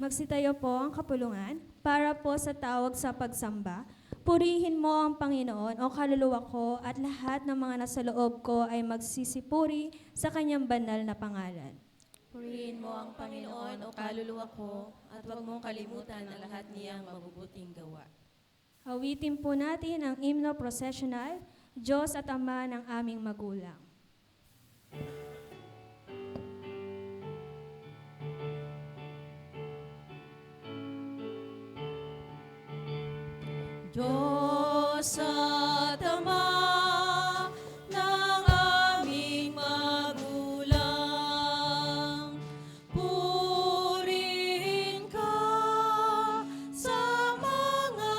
Magsitayo po ang kapulungan para po sa tawag sa pagsamba. Purihin mo ang Panginoon o kaluluwa ko at lahat ng mga nasa loob ko ay magsisipuri sa kanyang banal na pangalan. Purihin mo ang Panginoon o kaluluwa ko at huwag mong kalimutan ang lahat niyang mabubuting gawa. Awitin po natin ang hymno processional, Diyos at Ama ng aming magulang. Diyos at Ama ng aming magulang, purihin ka sa mga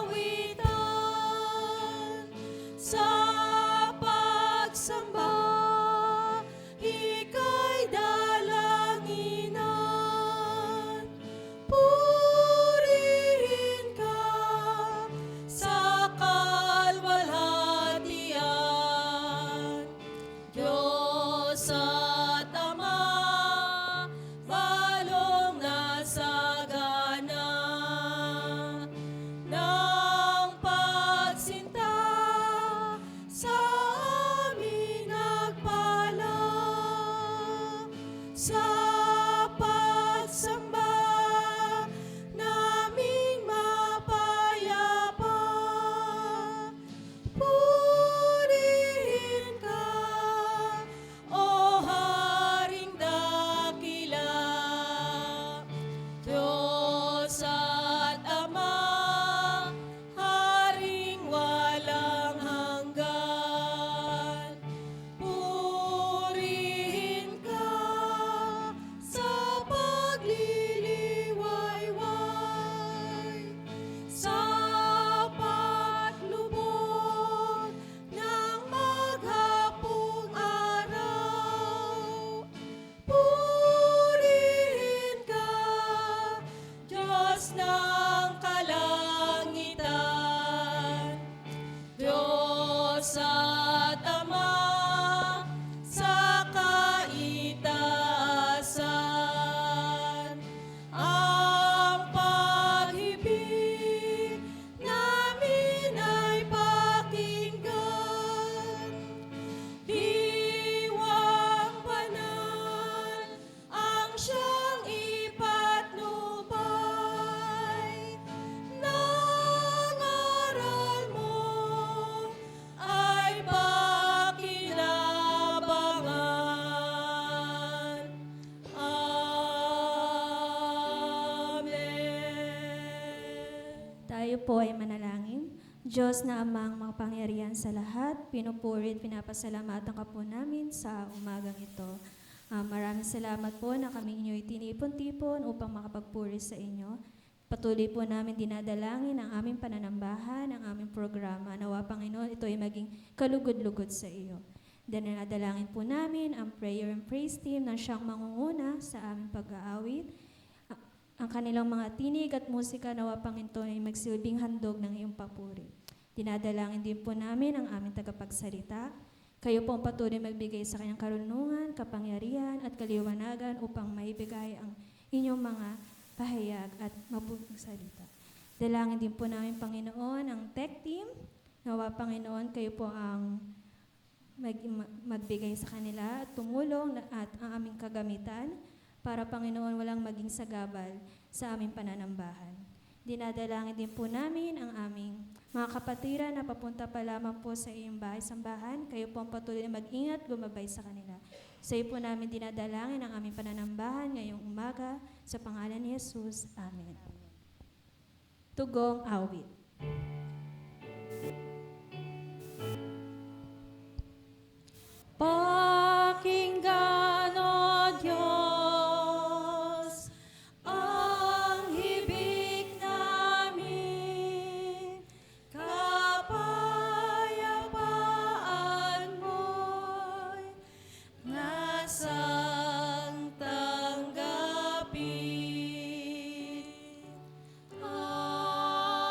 awitan, sa pagsamba, ika'y dalanginan. Purihin ka sa kalwalhatian, Diyos at Ama, balong nasagana ng pagsinta sa aming nagpala, sa pagsamba naming mapayapa. Purihin ka, O Haring dakila, Diyos at Ama, Haring walang hanggan. Purihin ka sa pagliliwayway, sa paglubog ng maghapong araw. Purihin ka, Diyos ng kalangitan, Diyos at Ama sa kaitaasan. Ang pag-ibig namin ay pakinggan, diwang banal ang siyang ipatnubay. Ng aral mo ay pakinabangan. Amen. Tayo po ay manalangin. Diyos na amang makapangyarihan sa lahat, pinupuri at pinapasalamatan ka po namin sa umagang ito. Maraming salamat po na kami inyo'y tinipon-tipon upang makapagpuri sa inyo. Patuloy po namin dinadalangin ang aming pananambahan, ang aming programa. Nawa, Panginoon, ito ay maging kalugod-lugod sa iyo. Dinadalangin po namin ang prayer and praise team na siyang mangunguna sa aming pag-aawit. Ang kanilang mga tinig at musika, nawa, Panginoon, ay magsilbing handog ng iyong papuri. Dinadalangin din po namin ang aming tagapagsalita. Kayo po ang patuloy magbigay sa kanyang karunungan, kapangyarihan at kaliwanagan upang maibigay ang inyong mga pahayag at mabuting salita. Dalangin din po namin, Panginoon, ang tech team. Nawa, Panginoon, kayo po ang magbigay sa kanila at tumulong at ang aming kagamitan para, Panginoon, walang maging sagabal sa aming pananambahan. Dinadalangin din po namin ang aming mga kapatiran na papunta pa lamang po sa iyong bahay-sambahan. Kayo po ang patuloy na mag-ingat, gumabay sa kanila. Sa iyo po namin dinadalangin ang aming pananambahan ngayong umaga sa pangalan ni Jesus. Amen. Tugong awit. Pakinggan, O Diyos, ang hibik namin, kapayapaan mo'y nasang tanggapin. Amen.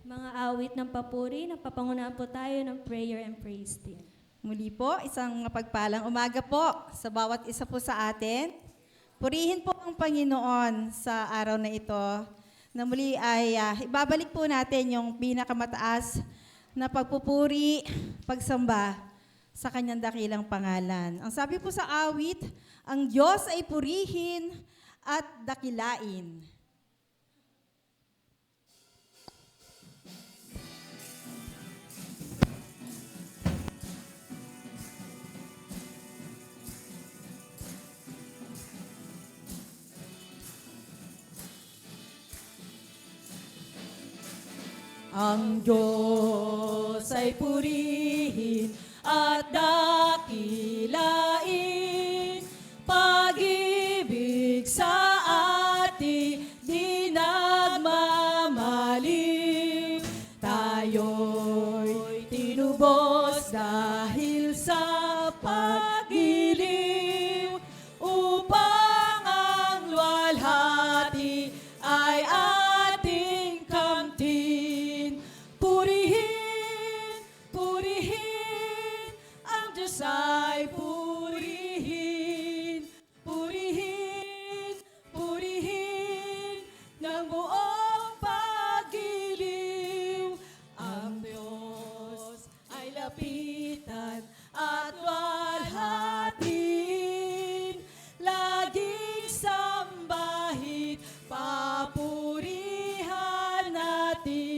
Mga awit ng papuri, nagpapangunahan po tayo ng prayer and praise team. Muli po, isang mapagpalang umaga po sa bawat isa po sa atin. Purihin po ang Panginoon sa araw na ito na muli ay ibabalik po natin yung pinakamataas na pagpupuri, pagsamba sa kanyang dakilang pangalan. Ang sabi po sa awit, ang Diyos ay purihin at dakilain. Ang Diyos ay purihin at dakilain, pag-ibig sa atin di nagmamaliw. Tayo'y tinubos dahil sa pag-iliw, upang ang luwalhati ay ating kamtin. Purihin, purihin, ang Diyos ay purihin. Purihin, purihin, ng buong pag-iliw. Ang Diyos ay lapitan at walhatiin, laging sambahin, papurihan natin.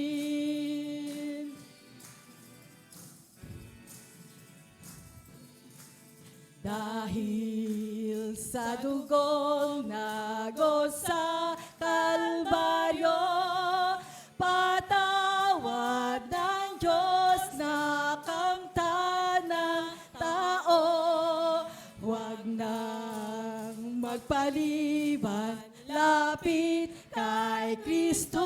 Dahil sa dugong nagos sa Kalbaryo, patawad ng Diyos na kamtan ng tao. Huwag nang magpaliban, lapit kay Kristo.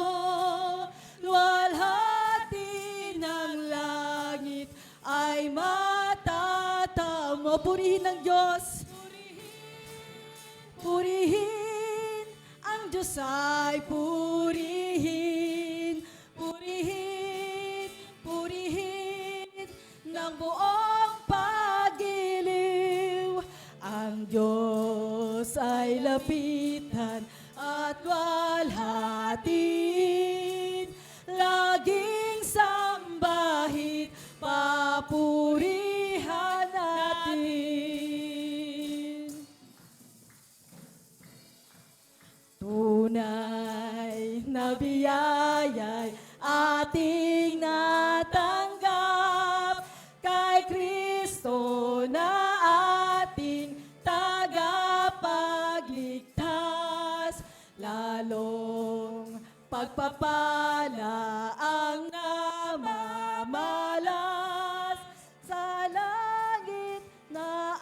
Luwalhati ng langit ay matatamo. Purihin ng Diyos. Purihin, ang Diyos ay purihin. Purihin, purihin, ng buong pag-iliw. Ang Diyos ay lapitan at walhatiin, laging sambahin, papurihan natin. Tunay na biyaya'y ating natanggap kay Kristo na ating tagapagligtas. Lalong pagpapala ang namamalas sa langit na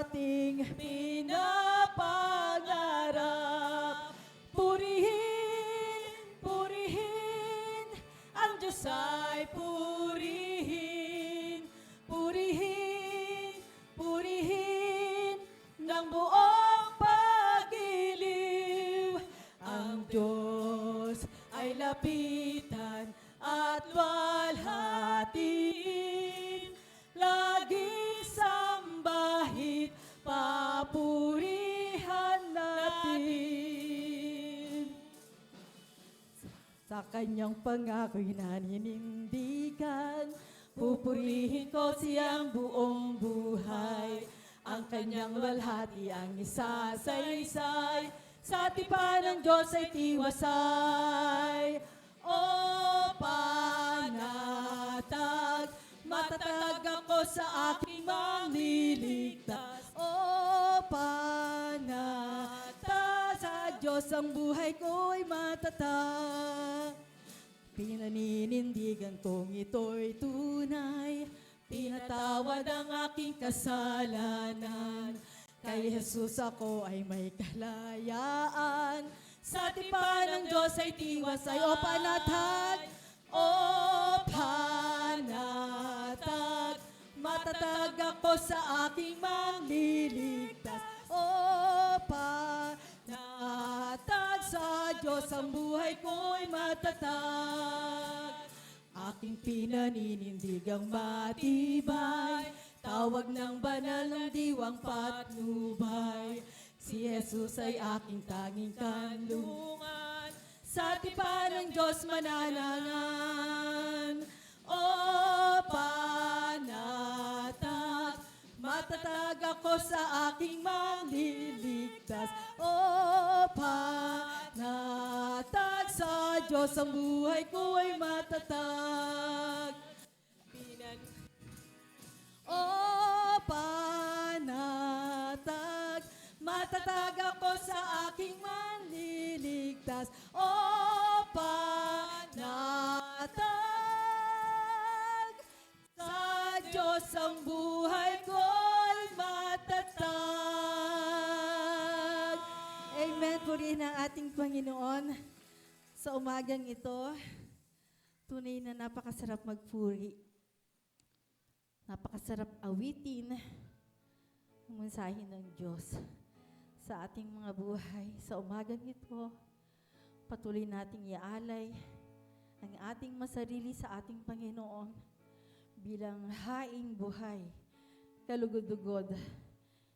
ating pinapangarap. Purihin, purihin, ang Diyos ay purihin. Purihin, purihin, ng buong pag-iliw. Ang Diyos ay lapitan at walhatiin, laging sambahin, papurihan natin. Sa kanyang pangako'y naninindigan, pupurihin ko siyang buong buhay. Ang kanyang walhati ang isasaysay, sa tipan ng Diyos ay tiwasay. O panatag, matatag ako sa aking mangliligtas. O panatag, sa Diyos ang buhay ko'y matatag. Pinaninindigan kong ito'y tunay, pinatawad ang aking kasalanan. Kay Jesus ako ay may kalayaan, sa tipan ng Diyos ay tiwasay. O panatag, o panatag, matatag ako sa aking mangliligtas. O panatag, sa Diyos ang buhay ko'y matatag. Aking pinaninindigang matibay, tawag ng banal ng diwang patnubay. Si Jesus ay aking tanging kanlungan, sa tipan ng Diyos mananangan. O panatag, matatag ako sa aking manliligtas. O panatag, sa Diyos ang buhay ko ay matatag. O panatag, matatag ako sa aking manliligtas. O panatag, sa Diyos ang buhay ko'y matatag. Amen. Purihin ang ating Panginoon sa umagang ito. Tunay na napakasarap magpuri. Napakasarap awitin ang mensahe ng Diyos sa ating mga buhay. Sa umagang ito, patuloy nating iaalay ang ating masarili sa ating Panginoon bilang haing buhay, kalugod-dugod.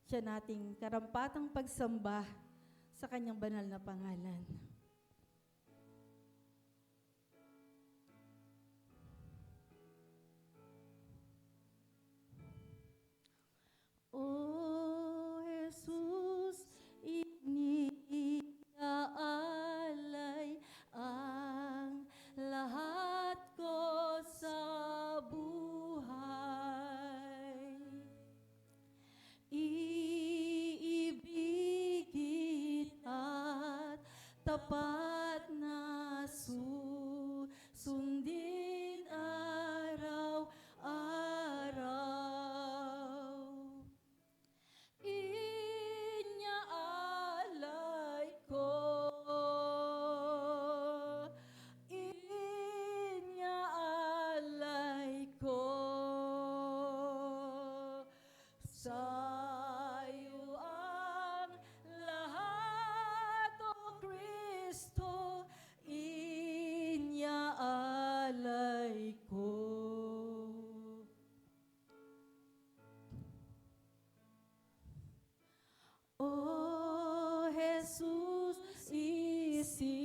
Siya nating karampatang pagsamba sa kanyang banal na pangalan. O Jesus, iniaalay ang lahat ko sa buhay. Iibigin at tapat na susundin araw-araw. Inyaalay ko, inyaalay ko, sa'yo ang lahat, O Kristo, inyaalay ko. O Jesus, isinusuko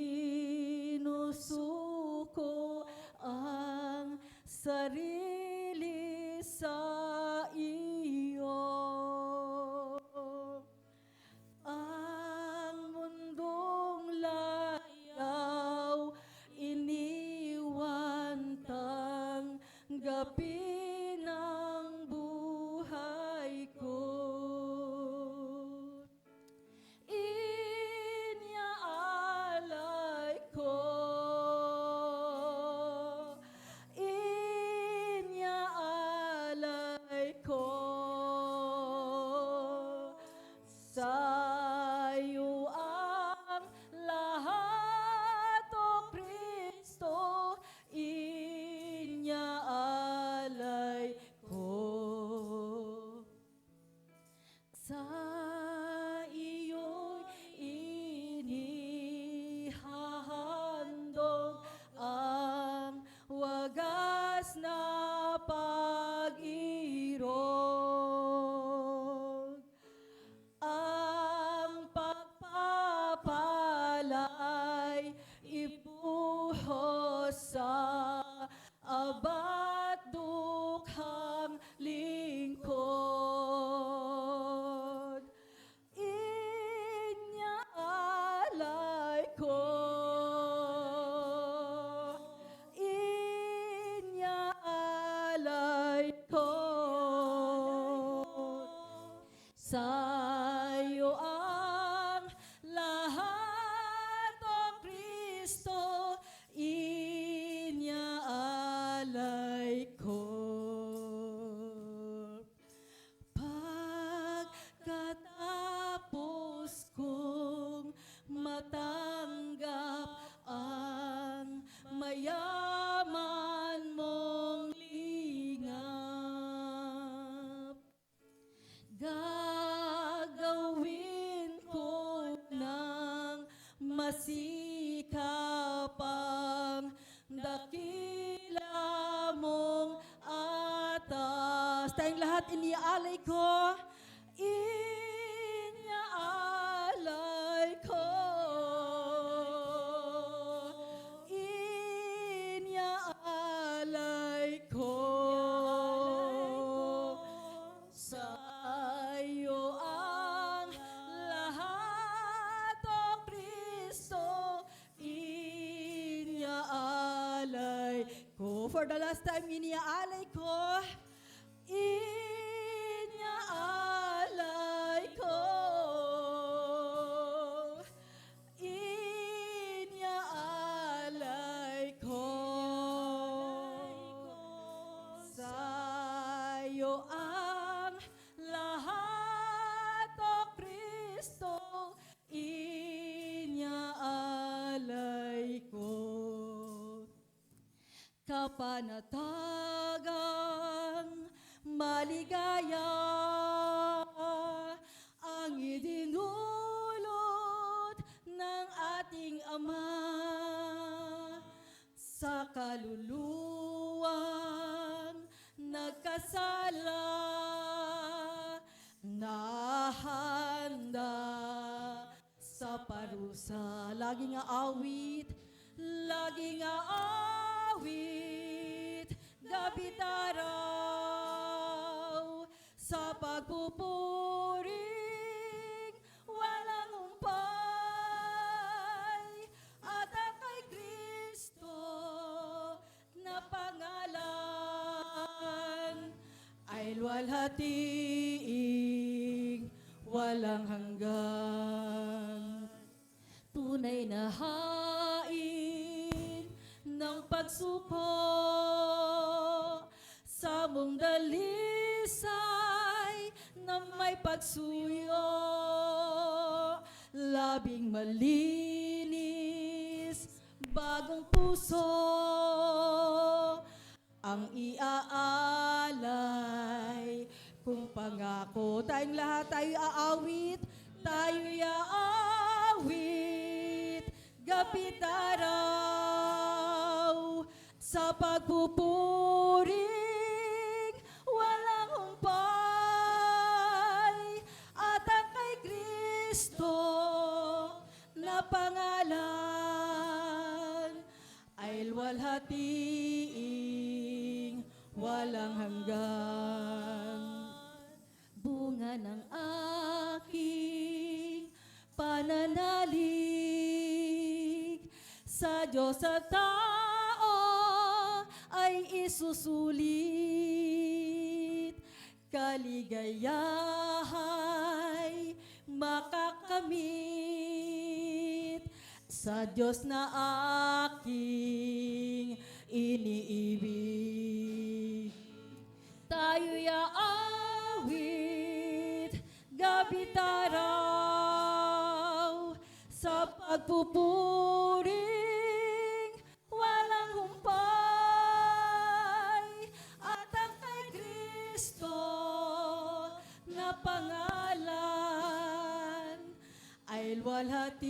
ang sarili sa iyo. Ang mundong layaw, iniwan tanggapin ang buhay ko. Inyaalay ko, inyaalay ko, sa'yo ang lahat, O Kristo, inyaalay ko. Sa iyo'y inihahandog ang wagas na pag-irog. Ang pagpapala'y ibuhos sa abat dukhang lingkod. Inyaalay ko, inyaalay ko, sa'yo ang lahat, O Kristo, inyaalay ko. Pagkatapos kong matanggap ang mayaman mong lingap, gagawin ko ng masikapang dakila mong atas. tayong lahat iniaalay ko. Iniaalay ko. Iniaalay ko. Sa iyo ang lahat, O Kristo. Iniaalay ko. For the last time, iniaalay ko. Iniaalay ko. Iniaalay ko. Sa'yo ang lahat, O Kristo. Iniaalay ko. Kapanatagang maligaya ang idinulot ng ating Ama sa kaluluwang nagkasala na handa sa parusa. Laging aawit, laging aawit, gabi't araw, sa pagpupuring walang humpay, at ang kay Kristo na pangalan ay luwalhating walang hanggan. Tunay na hain ng pagsuko sa mong dalisay na may pagsuyo, labing malinis, bagong puso ang iaalay. Kung pangako tayong lahat, tayo aawit, tayo'y aawit, gabi't araw, sa pagpupuring walang humpay, at ang kay Kristo na pangalan ay luwalhating walang hanggan. Bunga ng aking pananalig sa Diyos at tao ay isusulit. Kaligayahay makakamit sa Diyos na aking iniibig. Tayo'y aawit, gabi't araw, sa pagpupuring walang humpay, at ang kay Kristo na pangalan ay luwalhating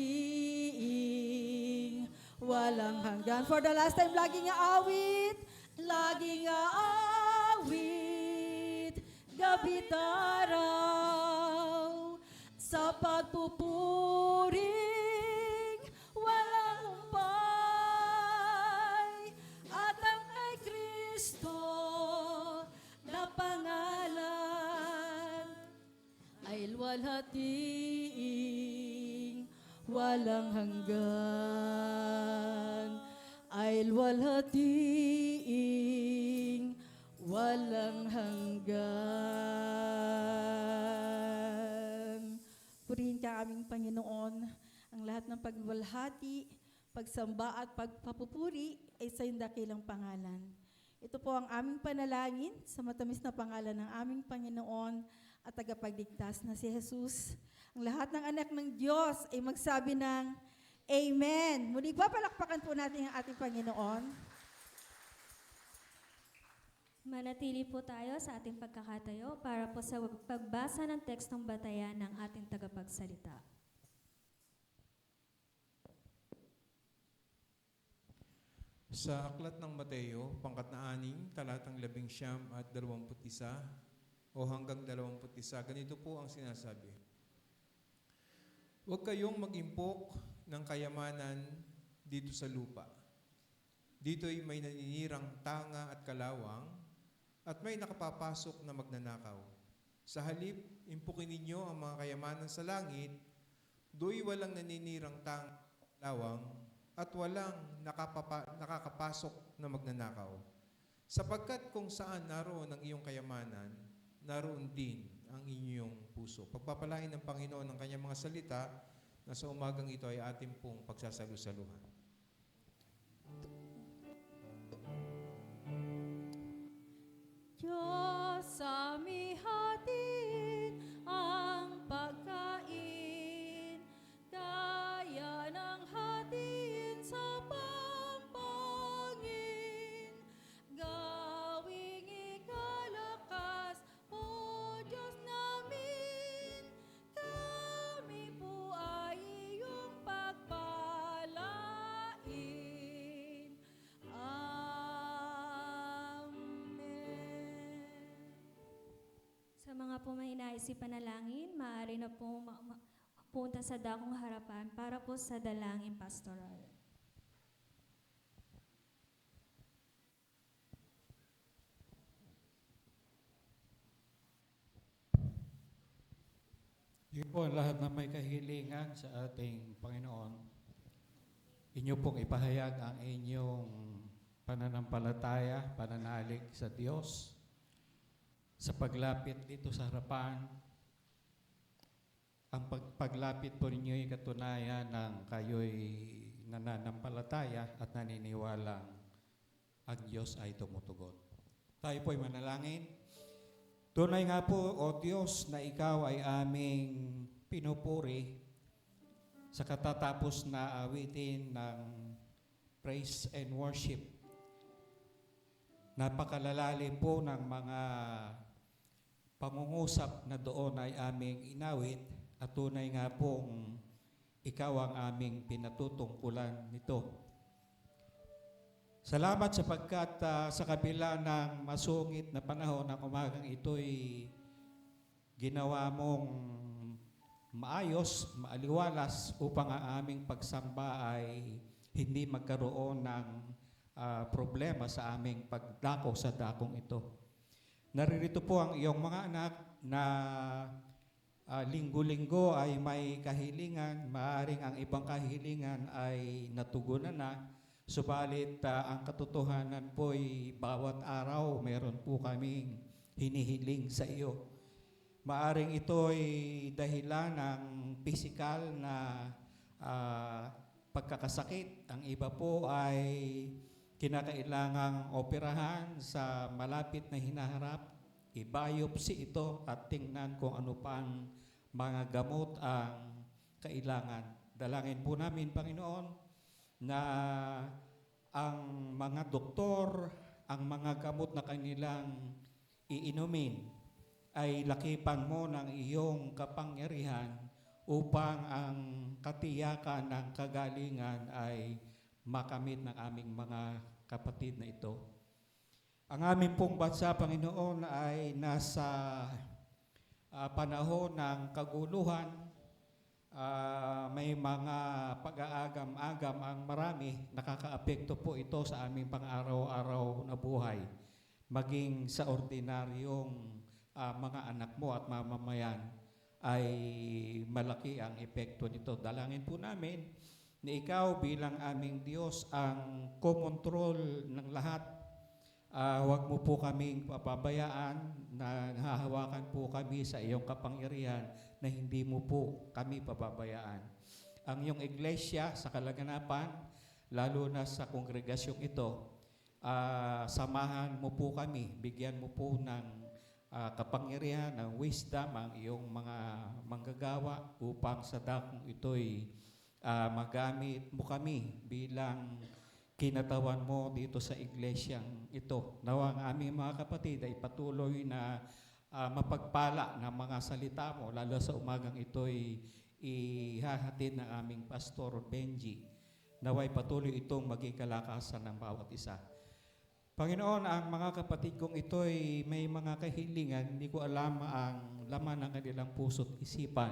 walang hanggan. For the last time, laging aawit, laging aawit, gabi't araw, sa pagpupuring walang humpay, at ang kay Kristo na pangalan ay luwalhating walang hanggan, ay luwalhating walang hanggan. Purihin ka aming Panginoon, ang lahat ng pagluwalhati, pagsamba at pagpapupuri ay sa iyong dakilang pangalan. Ito po ang aming panalangin sa matamis na pangalan ng aming Panginoon at tagapagligtas na si Jesus. Ang lahat ng anak ng Diyos ay magsabi ng Amen. Muli pa, palakpakan po natin ang ating Panginoon. Manatili po tayo sa ating pagkakatayo para po sa pagbasa ng tekstong batayan ng ating tagapagsalita. Sa Aklat ng Mateo, pangkat na 6, talatang 11 at 21, o hanggang 21. Ganito po ang sinasabi. Huwag kayong mag-impok ng kayamanan dito sa lupa. Dito'y may naninirang tanga at kalawang at may nakapapasok na magnanakaw. Sa halip, impukin ninyo ang mga kayamanan sa langit, do'y walang naninirang tanga at kalawang at walang nakakapasok na magnanakaw. Sapagkat kung saan naroon ang iyong kayamanan, naroon din ang inyong puso. Pagpapalain ng Panginoon ng kanyang mga salita na sa umagang ito ay ating pong pagsasalusaluhan. Diyos sa hatiin ang pagkain, gaya ng hatiin sa pampangin. Gawing ikalakas, O Diyos namin, kami po ay iyong pagpalain. Sa mga po may nais ipanalangin, maaari na po punta sa dakong harapan para po sa dalangin pastoral. Yun po ang lahat na may kahilingan sa ating Panginoon. Inyo pong ipahayag ang inyong pananampalataya, pananalig sa Diyos. Sa paglapit dito sa harapan, ang paglapit po ninyo ay katunayan ng kayo'y nananampalataya at naniniwalang ang Diyos ay tumutugon. Tayo po'y manalangin. Tunay nga po, O Diyos, na Ikaw ay aming pinupuri sa katatapos na awitin ng praise and worship. Napakalalalim po ng mga pangungusap na doon ay aming inawit at tunay nga pong Ikaw ang aming pinatutungkulan nito. Salamat sapagkat sa kabila ng masungit na panahon ng umagang ito'y ginawa mong maayos, maaliwalas upang ang aming pagsamba ay hindi magkaroon ng problema sa aming pagdako sa dakong ito. Naririto po ang iyong mga anak na linggo-linggo ay may kahilingan, maaaring ang ibang kahilingan ay natugunan na. Subalit ang katotohanan po ay bawat araw meron po kaming hinihiling sa iyo. Maaring ito ay dahilan ng pisikal na pagkakasakit. Ang iba po ay kinakailangang operahan sa malapit na hinaharap. I-biopsy ito at tingnan kung ano pang mga gamot ang kailangan. Dalangin po namin, Panginoon, na ang mga doktor, ang mga gamot na kanilang iinumin ay lakipan mo ng iyong kapangyarihan upang ang katiyakan ng kagalingan ay makamit ng aming mga kapatid na ito. Ang aming pong bansa, Panginoon, ay nasa panahon ng kaguluhan. May mga pag-aagam-agam ang marami, nakakaapekto po ito sa aming pang-araw-araw na buhay, maging sa ordinaryong mga anak mo at mamamayan ay malaki ang epekto nito. Dalangin po namin na ikaw bilang aming Diyos ang kumontrol ng lahat. Huwag mo po kaming papabayaan na hahawakan po kami sa iyong kapangyarihan na hindi mo po kami pababayaan. Ang iyong iglesia sa kalaganapan, lalo na sa kongregasyong ito, samahan mo po kami, bigyan mo po ng kapangyarihan, ng wisdom ang iyong mga manggagawa upang sa dakong ito'y magamit mo kami bilang kinatawan mo dito sa iglesyang ito. Nawa ang aming mga kapatid ay patuloy na mapagpala ng mga salita mo, lalo sa umagang ito'y ihahatid ng aming Pastor Benji. Naway patuloy itong maging kalakasan ng bawat isa. Panginoon, ang mga kapatid kong ito'y may mga kahilingan, hindi ko alam ang laman ng kanilang puso't isipan.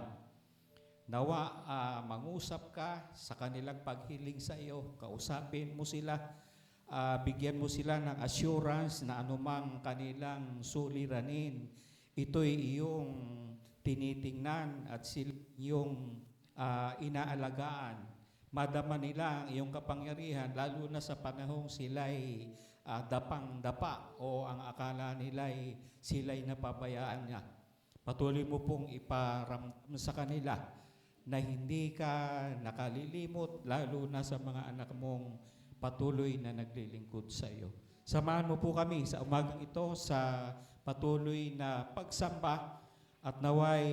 Nawa, mangusap ka sa kanilang paghiling sa iyo, kausapin mo sila, bigyan mo sila ng assurance na anumang kanilang suliranin, ito'y iyong tinitingnan at iyong inaalagaan. Madama nila ang iyong kapangyarihan, lalo na sa panahong sila'y dapang-dapa o ang akala nila'y sila'y napabayaan niya. Patuloy mo pong iparamdam sa kanila na hindi ka nakalilimot, lalo na sa mga anak mong patuloy na naglilingkod sa iyo. Samahan mo po kami sa umagang ito sa patuloy na pagsamba at naway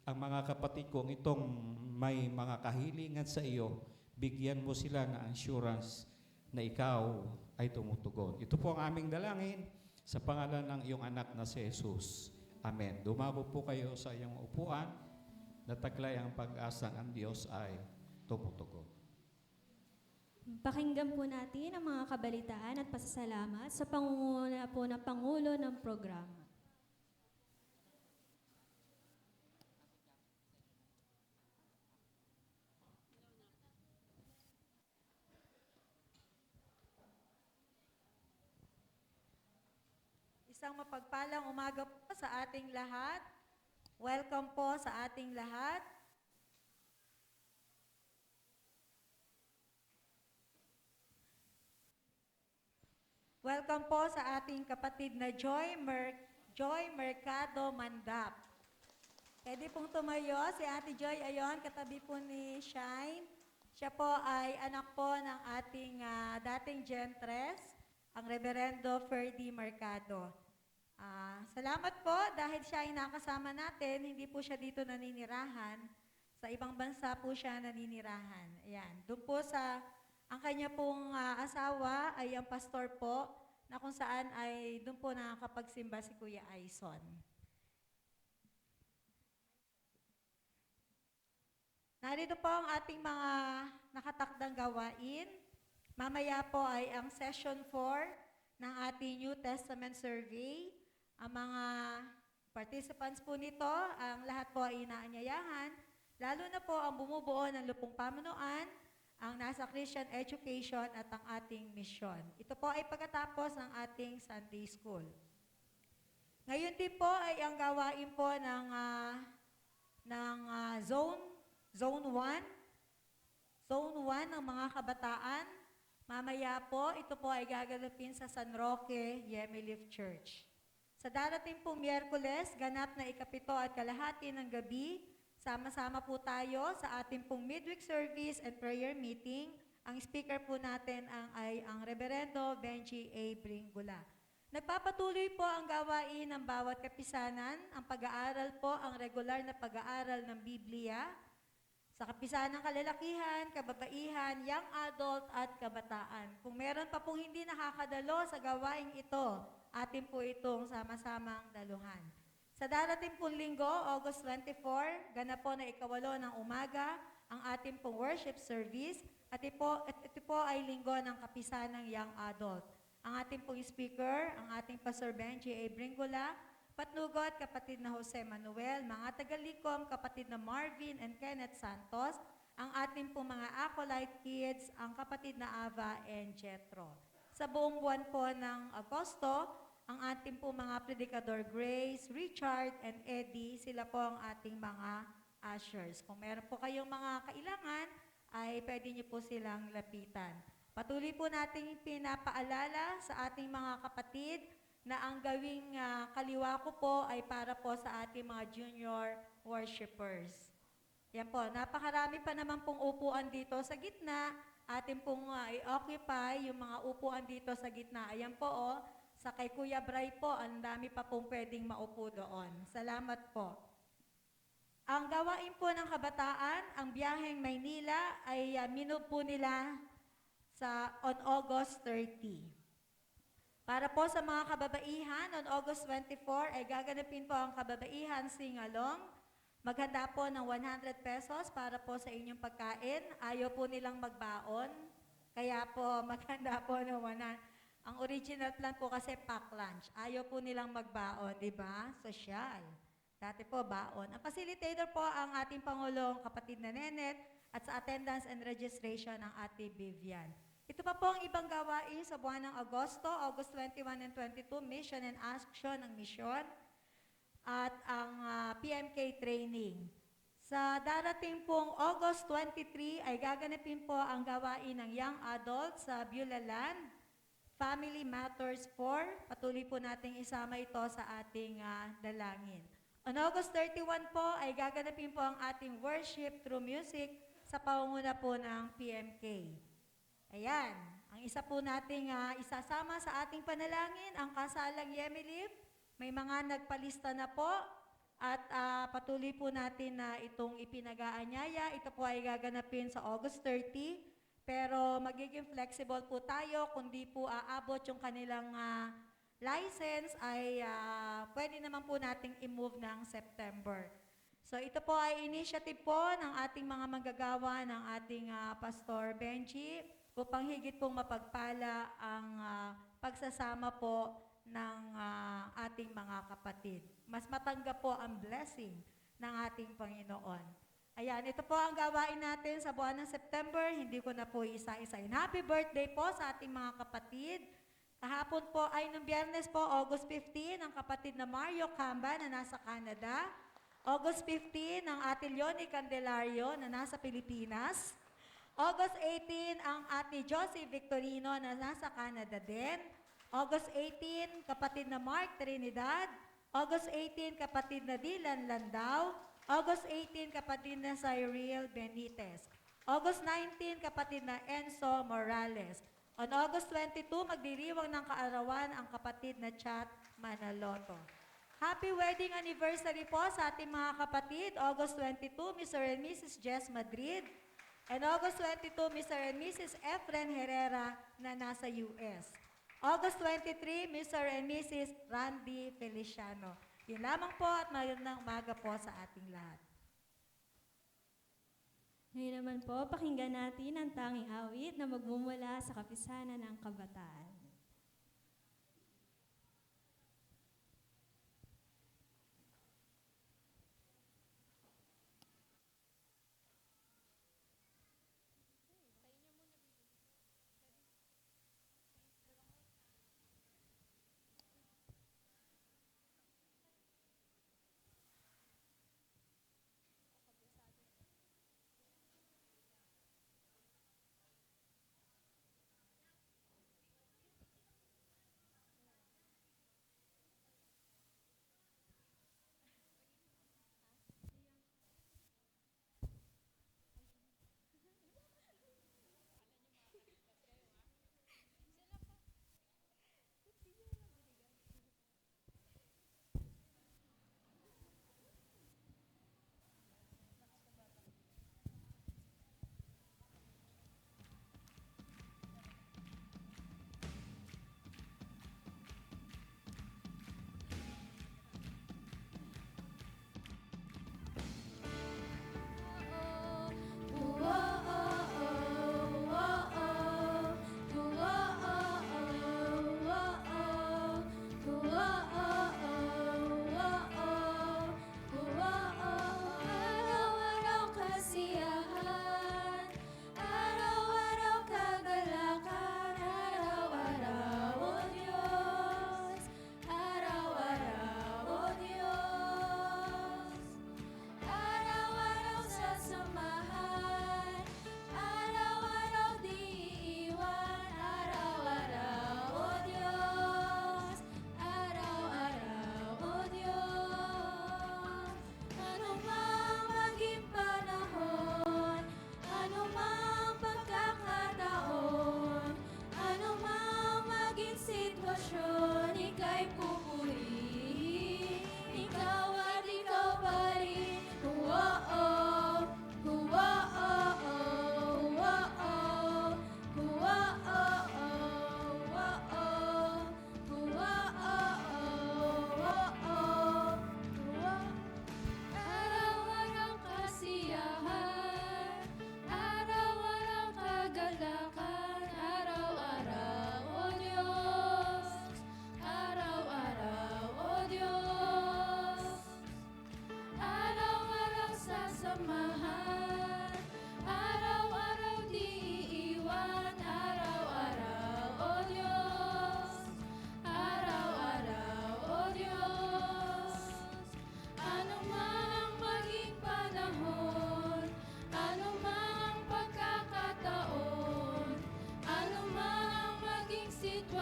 ang mga kapatid kong itong may mga kahilingan sa iyo, bigyan mo sila ng assurance na ikaw ay tumutugon. Ito po ang aming dalangin sa pangalan ng iyong anak na si Jesus. Amen. Dumako po kayo sa iyong upuan na taglay ang pag-asang ang Diyos ay tumutugon. Pakinggan po natin ang mga kabalitaan at pasasalamat sa pangunguna po ng Pangulo ng programa. Isang mapagpalang umaga po sa ating lahat. Welcome po sa ating lahat. Welcome po sa ating kapatid na Joy Mercado Mandap. Pwede pong tumayo si Ate Joy ayon, katabi po ni Shine. Siya po ay anak po ng ating dating Gentres, ang Reverendo Ferdy Mercado. Salamat po dahil siya ay nakasama natin, hindi po siya dito naninirahan. Sa ibang bansa po siya naninirahan. Ayan. Doon po ang kanya pong asawa ay ang pastor po, na kung saan ay doon po nakakapagsimba si Kuya Aison. Narito po ang ating mga nakatakdang gawain. Mamaya po ay ang session 4 ng ating New Testament Survey. Ang mga participants po nito, ang lahat po ay inaanyayahan, lalo na po ang bumubuo ng lupong pamunuan, ang nasa Christian education at ang ating mission. Ito po ay pagkatapos ng ating Sunday School. Ngayon din po ay ang gawain po ng Zone 1. Zone 1 ng mga kabataan. Mamaya po, ito po ay gaganapin sa San Roque Yemilif Church. Sa darating pong Miyerkules, ganap na 7:30 ng gabi, sama-sama po tayo sa ating pong midweek service and prayer meeting. Ang speaker po natin ay ang Reverendo Benji A. Bringula. Nagpapatuloy po ang gawain ng bawat kapisanan, ang pag-aaral po, ang regular na pag-aaral ng Biblia, sa kapisanan ng kalalakihan, kababaihan, young adult at kabataan. Kung meron pa pong hindi nakakadalo sa gawain ito, atin po itong sama-samang daluhan. Sa darating pong linggo, August 24, ganap po na 8:08 ng umaga, ang ating pong worship service, at ito po ay linggo ng kapisanang young adult. Ang ating pong speaker, ang ating Pastor Benji A. Bringula, patnugot, kapatid na Jose Manuel, mga tagalikom, kapatid na Marvin and Kenneth Santos, ang ating pong mga acolyte kids, ang kapatid na Ava and Jetro. Sa buong buwan po ng Agosto, ang ating po mga predicador Grace, Richard, and Eddie, sila po ang ating mga ushers. Kung meron po kayong mga kailangan, ay pwede niyo po silang lapitan. Patuloy po nating pinapaalala sa ating mga kapatid na ang gawing kaliwa ko po ay para po sa ating mga junior worshipers. Yan po, napakarami pa naman pong upuan dito sa gitna. Atin pong i-occupy yung mga upuan dito sa gitna. Ayan po, sa kay Kuya Bray po, ang dami pa pong pwedeng maupo doon. Salamat po. Ang gawain po ng kabataan, ang biyaheng Maynila ay minove po nila on August 30. Para po sa mga kababaihan, on August 24 ay gaganapin po ang kababaihan sing-along. Maghanda po ng 100 pesos para po sa inyong pagkain. Ayaw po nilang magbaon. Kaya po maghanda po ng Ang original plan po kasi pack lunch. Ayaw po nilang magbaon, di ba? Sosyal. Dati po baon. Ang facilitator po ang ating Pangulong kapatid na Nenet at sa attendance and registration ang Ate Vivian. Ito pa po ang ibang gawain sa buwan ng Agosto, August 21 and 22, mission and action ng mission at ang PMK training. Sa darating pong August 23 ay gaganapin po ang gawain ng young adults sa Beulah Family Matters 4. Patuloy po nating isama ito sa ating dalangin. On August 31 po ay gaganapin po ang ating worship through music sa pangunguna po ng PMK. Ayan, ang isa po nating isasama sa ating panalangin, ang kasalang Yemilip. May mga nagpalista na po at patuloy po natin na itong ipinag-aanyaya. Ito po ay gaganapin sa August 30, pero magiging flexible po tayo. Kundi po aabot yung kanilang license ay pwede naman po nating i-move ng September. So ito po ay initiative po ng ating mga manggagawa, ng ating Pastor Benji, upang higit pong mapagpala ang pagsasama po ng ating mga kapatid. Mas matanggap po ang blessing ng ating Panginoon. Ayan, ito po ang gawain natin sa buwan ng September. Hindi ko na po isa-isain. Happy birthday po sa ating mga kapatid. Kahapon po ay nung Biyernes po, August 15, ang kapatid na Mario Camba na nasa Canada. August 15, ang ate Leonie Candelario na nasa Pilipinas. August 18, ang ate Josie Victorino na nasa Canada din. August 18, kapatid na Mark Trinidad. August 18, kapatid na Dylan Landau. August 18, kapatid na Cyril Benitez. August 19, kapatid na Enzo Morales. On August 22, magdiriwang ng kaarawan ang kapatid na Chat Manaloto. Happy wedding anniversary po sa ating mga kapatid. August 22, Mr. and Mrs. Jess Madrid. And August 22, Mr. and Mrs. Efren Herrera na nasa US. August 23, Mr. and Mrs. Randy Feliciano. Yun lamang po at magandang umaga po sa ating lahat. Ngayon naman po, pakinggan natin ang tanging awit na magmumula sa kapisanan ng kabataan.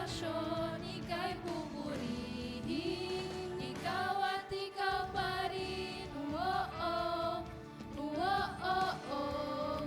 sitwasyon, ika'y pupurihin. Ikaw at ikaw pa rin. Oh-oh, oh-oh, oh-oh,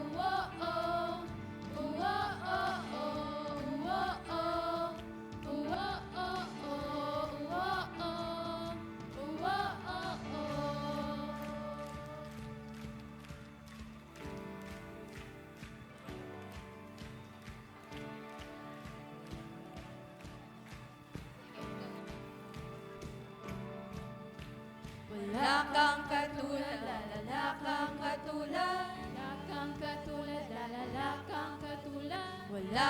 wala kang katulad, lalala kang katulad. Wala kang katulad, lalala kang katulad. Wala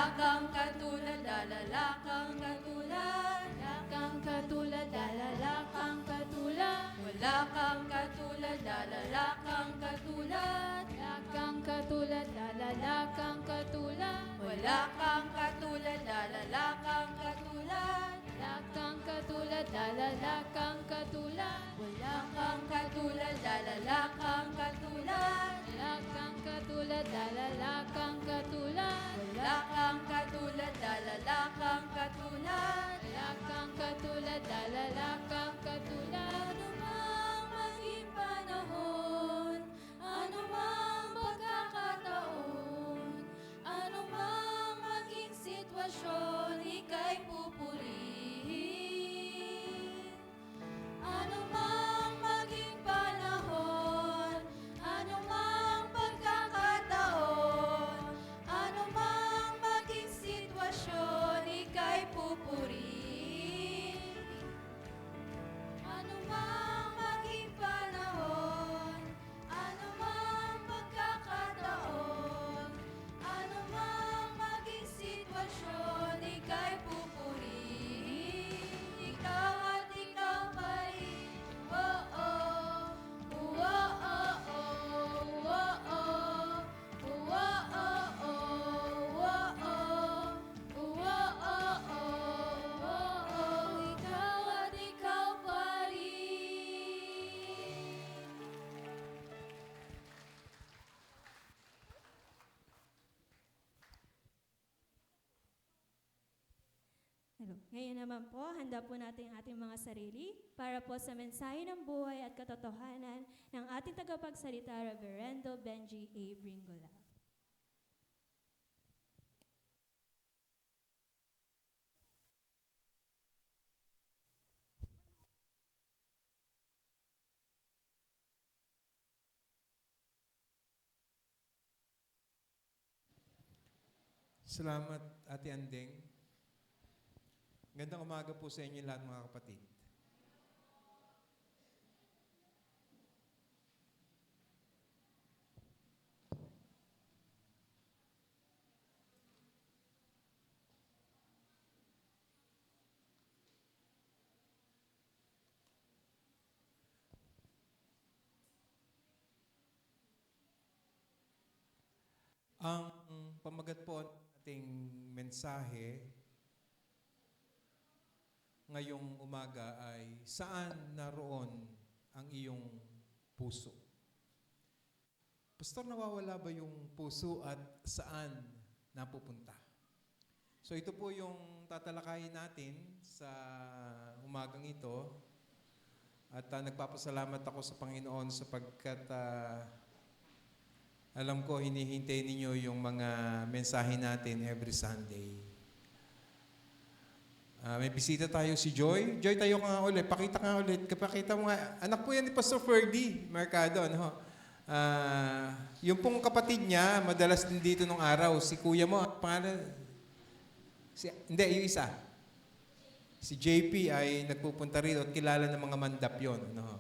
kang katulad, lalala kang katulad. Wala kang katulad, lalala kang katulad. Wala kang katulad, lalala kang katulad. Wala kang katulad, lalala kang katulad. Wala kang katulad, lalala kang katulad. Wala kang katulad, lalala kang katulad. Wala kang katulad, lalala kang katulad. Wala kang katulad, lalala kang katulad. Wala kang katulad, lalala kang katulad. Wala kang katulad, lalala kang katulad. Ano mang maging panahon, ano mang pagkakataon, ano mang maging sitwasyon, ika'y pupurihin. Ano mang maging panahon, ano mang pagkakataon, ano mang maging sitwasyon, ika'y pupurihin. Ano mang maging panahon, ano mang pagkakataon, ano mang maging sitwasyon, ika'y pupurihin. Ikaw at ikaw pa rin. Oh-oh, oh-oh, oh-oh, oh-oh, oh-oh, ikaw at ikaw pa rin. Hello. Ngayon naman po, handa po natin ang ating mga sarili para po sa mensahe ng buhay at katotohanan ng ating tagapagsalita, Reverendo Benji A. Bringola. Salamat, Ate Andeng. Gandang umaga po sa inyo lahat, mga kapatid. Ang pamagat po ng ating mensahe ngayong umaga ay saan naroon ang iyong puso? Pastor, nawawala ba yung puso at saan napupunta? So ito po yung tatalakayin natin sa umagang ito. At nagpapasalamat ako sa Panginoon sapagkat alam ko hinihintay ninyo yung mga mensahe natin every Sunday. May bisita tayo si Joy. Joy, tayo ka nga ulit. Pakita ka nga ulit. Pakita mo nga. Anak po yan ni Pastor Ferdy Mercado. Ano? Yung pong kapatid niya, madalas din dito nung araw. Si kuya mo, pangalan? Hindi, yung isa. Si JP ay nagpupunta rito at kilala ng mga mandap yun. Ano?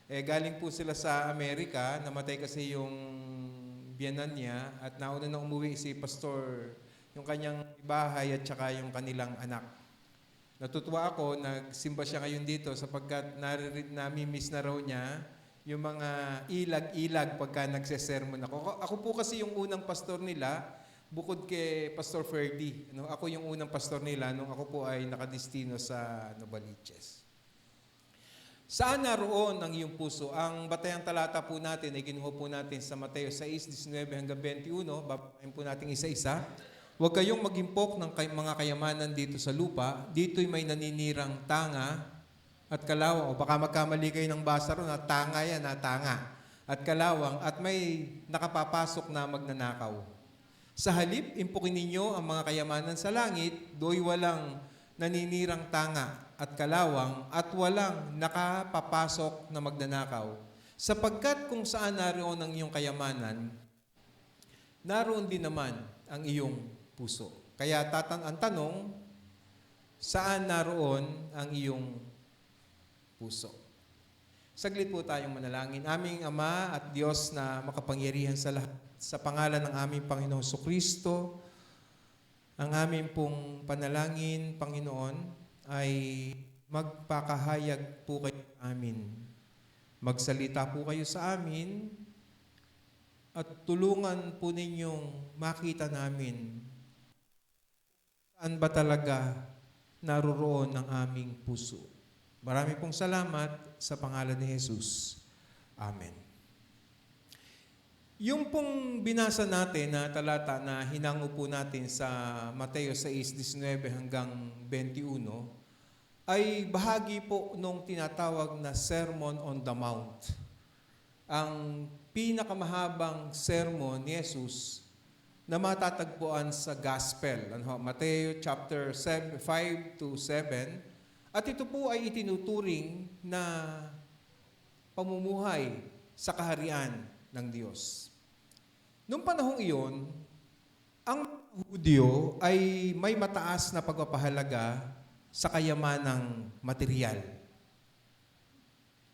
Galing po sila sa Amerika. Namatay kasi yung biyanan niya at nauna na umuwi si Pastor, yung kanyang bahay at saka yung kanilang anak. Natutuwa ako, nagsimba siya ngayon dito sapagkat nami-miss na raw niya yung mga ilag-ilag pagka nagsesermon ako. Ako po kasi yung unang pastor nila, bukod kay Pastor Ferdy. Ako yung unang pastor nila nung ako po ay nakadestino sa Novaliches. Saan naroon ang iyong puso? Ang batayang talata po natin ay kinuha po natin sa Mateo 6:19 hanggang 21. Babasahin po natin isa-isa. Huwag kayong magimpok ng mga kayamanan dito sa lupa. Dito'y may naninirang tanga at kalawang. O baka magkamali kayo ng basa ron, na tanga yan, na tanga. At kalawang, at may nakapapasok na magnanakaw. Sa halip, impukin ninyo ang mga kayamanan sa langit, do'y walang naninirang tanga at kalawang, at walang nakapapasok na magnanakaw. Sapagkat kung saan naroon ang iyong kayamanan, naroon din naman ang iyong puso. Kaya ang tanong, saan naroon ang iyong puso? Saglit po tayong manalangin. Aming Ama at Diyos na makapangyarihan sa lahat, sa pangalan ng aming Panginoong Kristo, ang aming pong panalangin, Panginoon, ay magpakahayag po kayo sa amin. Magsalita po kayo sa amin at tulungan po ninyong makita namin saan ba talaga naroroon ang aming puso. Marami pong salamat sa pangalan ni Jesus. Amen. Yung pong binasa natin na talata na hinango po natin sa Mateo 6:19 hanggang 21 ay bahagi po nung tinatawag na Sermon on the Mount. Ang pinakamahabang sermon ni Jesus na matatagpuan sa Gospel. Mateo chapter 5 to 7. At ito po ay itinuturing na pamumuhay sa kaharian ng Diyos. Noong panahong iyon, ang Hudyo ay may mataas na pagpapahalaga sa kayamanang material.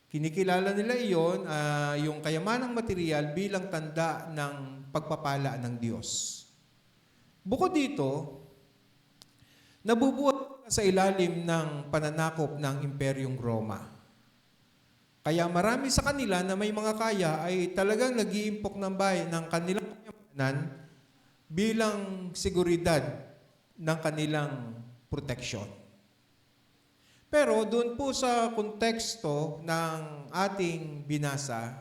Kinikilala nila iyon, yung kayamanang material bilang tanda ng pagpapala ng Diyos. Bukod dito, nabubuhat sa ilalim ng pananakop ng Imperyong Roma. Kaya marami sa kanila na may mga kaya ay talagang nag-iimpok ng bayan ng kanilang kayamanan bilang seguridad ng kanilang proteksyon. Pero doon po sa konteksto ng ating binasa,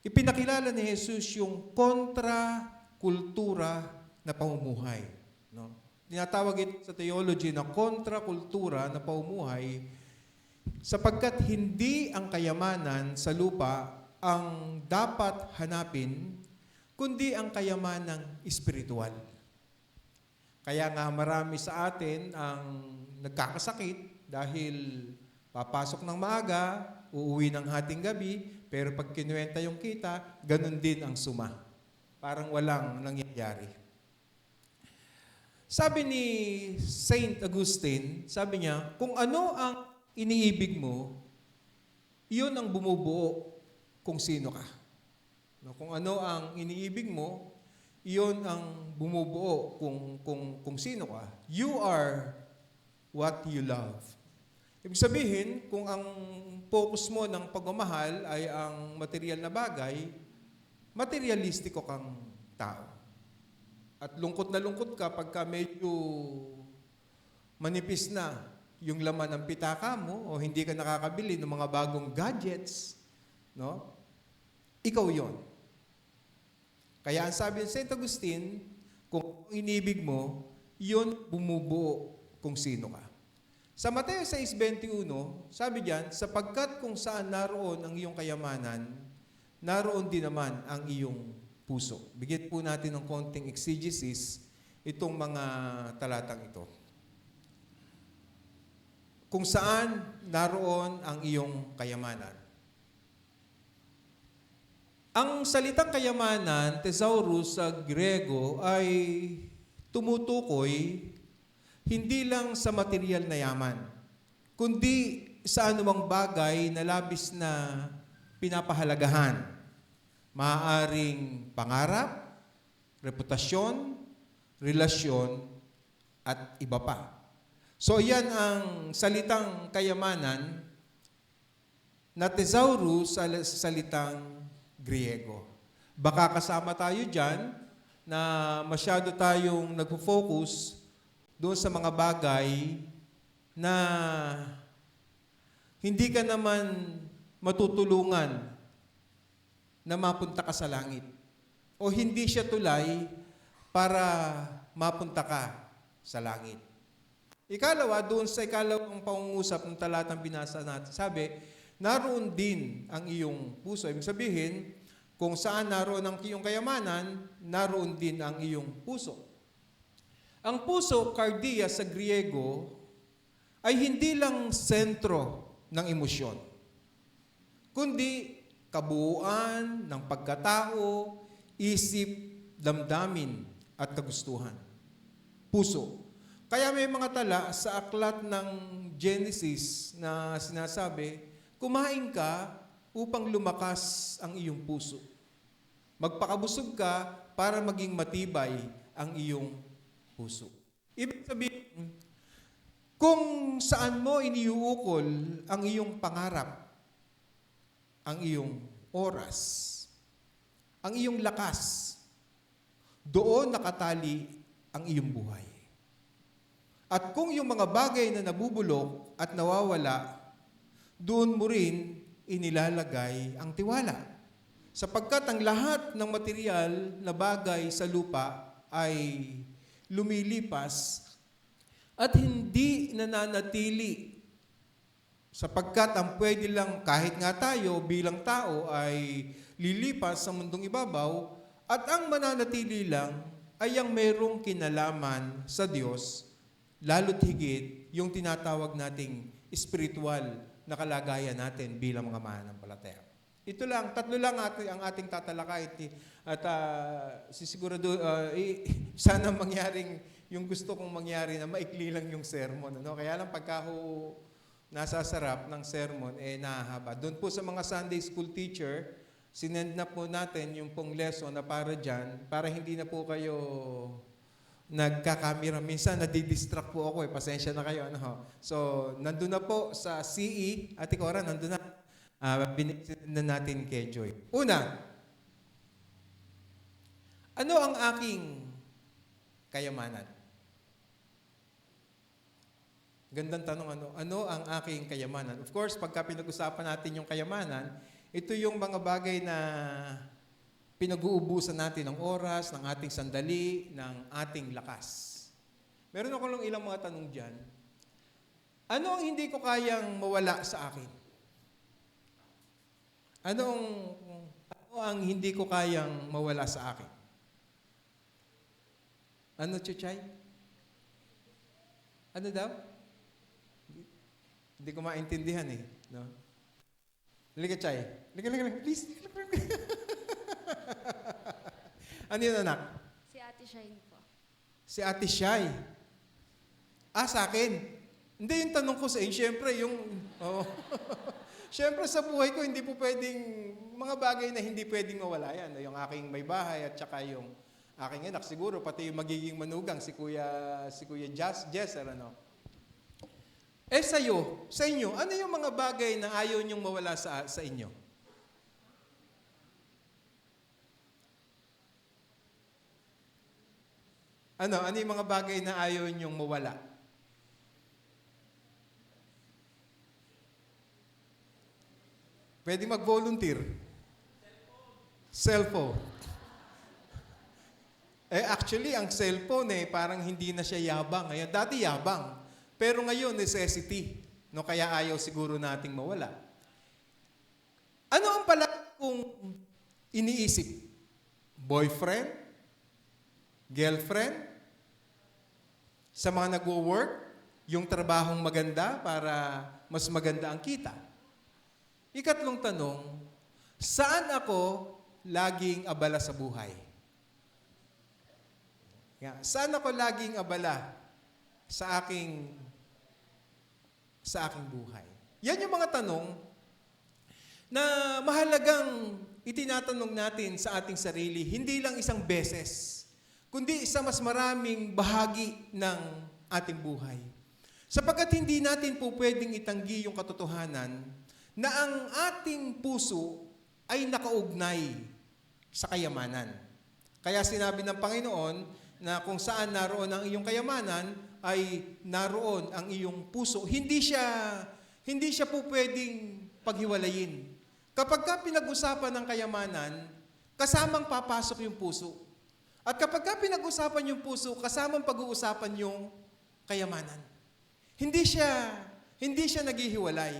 ipinakilala ni Jesus yung kontra-kultura na pamumuhay. No? Tinatawag ito sa theology na kontra-kultura na pamumuhay sapagkat hindi ang kayamanan sa lupa ang dapat hanapin, kundi ang kayamanang espiritual. Kaya nga marami sa atin ang nagkakasakit dahil papasok ng maaga, uuwi ng hating gabi, pero pag kinuwenta yung kita, ganun din ang suma. Parang walang nangyayari. Sabi ni Saint Augustine, sabi niya, kung ano ang iniibig mo, iyon ang bumubuo kung sino ka. Kung ano ang iniibig mo, iyon ang bumubuo kung sino ka. You are what you love. Ibig sabihin, kung ang focus mo ng pagmamahal ay ang material na bagay, materialistiko kang tao. At lungkot na lungkot ka pagka medyo manipis na yung laman ng pitaka mo o hindi ka nakakabili ng mga bagong gadgets, no? Ikaw yon. Kaya ang sabi ng St. Augustine, kung inibig mo, yon bumubuo kung sino ka. Sa Mateo 6:21, sabi diyan, sapagkat kung saan naroon ang iyong kayamanan, naroon din naman ang iyong puso. Bigyan po natin ng konting exegesis itong mga talatang ito. Kung saan naroon ang iyong kayamanan. Ang salitang kayamanan, thesaurus sa Grego, ay tumutukoy hindi lang sa material na yaman, kundi sa anumang bagay na labis na pinapahalagahan. Maaaring pangarap, reputasyon, relasyon, at iba pa. So yan ang salitang kayamanan na thesaurus sa salitang Griego. Baka kasama tayo dyan na masyado tayong nagpo-focus doon sa mga bagay na hindi ka naman matutulungan na mapunta ka sa langit. O hindi siya tulay para mapunta ka sa langit. Ikalawa, doon sa ikalawang pangungusap ng talatang binasa natin, sabi, naroon din ang iyong puso. Ibig sabihin, kung saan naroon ang iyong kayamanan, naroon din ang iyong puso. Ang puso, kardia sa Griego, ay hindi lang sentro ng emosyon, kundi kabuuan ng pagkatao, isip, damdamin at kagustuhan. Puso. Kaya may mga tala sa aklat ng Genesis na sinasabi, kumain ka upang lumakas ang iyong puso. Magpakabusog ka para maging matibay ang iyong puso. Ibig sabihin, kung saan mo iniuukol ang iyong pangarap, ang iyong oras, ang iyong lakas, doon nakatali ang iyong buhay. At kung yung mga bagay na nabubulok at nawawala, doon mo rin inilalagay ang tiwala. Sapagkat ang lahat ng material na bagay sa lupa ay lumilipas at hindi nananatili. Sapagkat ang pwede lang, kahit nga tayo bilang tao ay lilipas sa mundong ibabaw, at ang mananatili lang ay ang merong kinalaman sa Diyos, lalo't higit yung tinatawag nating spiritual na kalagayan natin bilang mga mananampalataya. Ito lang, tatlo lang ang ating tatalakay at sisigurado sana mangyaring yung gusto kong mangyari na maikli lang yung sermon. Ano? Kaya lang pagka nasasarap ng sermon, nahahaba. Doon po sa mga Sunday school teacher, sinend na po natin yung pong lesson na para dyan, para hindi na po kayo nagkakamera. Minsan, nadidistract po ako pasensya na kayo. Ano? So, nandun na po sa CE, Ate Cora, nandun na. Binigyan na natin kay Joy. Una, ano ang aking kayamanan? Gandang tanong, ano ang aking kayamanan? Of course, pagka pinag-usapan natin yung kayamanan, ito yung mga bagay na pinag-uubusan natin ng oras, ng ating sandali, ng ating lakas. Meron ako lang ilang mga tanong dyan. Ano ang hindi ko kayang mawala sa akin? Ano ang hindi ko kayang mawala sa akin? Ano, Chuchay? Ano daw? Hindi ko maintindihan eh. No? Halika, Chay. Halika, please. Ano yun, anak? Si Ate Shine po. Si Ate Shy. Sa akin. Hindi, yung tanong ko sa inyo, syempre, syempre sa buhay ko, hindi po pwedeng, mga bagay na hindi pwedeng mawala yan. Yung aking may bahay at saka yung aking anak, siguro, pati yung magiging manugang, si Kuya Jesser, ano? Sa inyo, ano yung mga bagay na ayaw niyong mawala sa inyo? Ano yung mga bagay na ayaw niyong mawala? Pwede mag-volunteer. Cellphone. Actually, ang cellphone parang hindi na siya yabang. Ngayon, dati yabang. Pero ngayon, necessity. No, kaya ayaw siguro nating mawala. Ano ang pala kung iniisip? Boyfriend? Girlfriend? Sa mga nagwo-work? Yung trabahong maganda para mas maganda ang kita? Ikatlong tanong, saan ako laging abala sa buhay? Saan ako laging abala sa aking buhay? Yan yung mga tanong na mahalagang itinatanong natin sa ating sarili, hindi lang isang beses, kundi sa mas maraming bahagi ng ating buhay. Sapagkat hindi natin po pwedeng itanggi yung katotohanan na ang ating puso ay nakaugnay sa kayamanan. Kaya sinabi ng Panginoon na kung saan naroon ang iyong kayamanan, ay naroon ang iyong puso. Hindi siya po pwedeng paghiwalayin. Kapag ka pinag-usapan ng kayamanan, kasamang papasok yung puso. At kapag ka pinag-usapan yung puso, kasamang pag-uusapan yung kayamanan. Hindi siya naghihiwalay.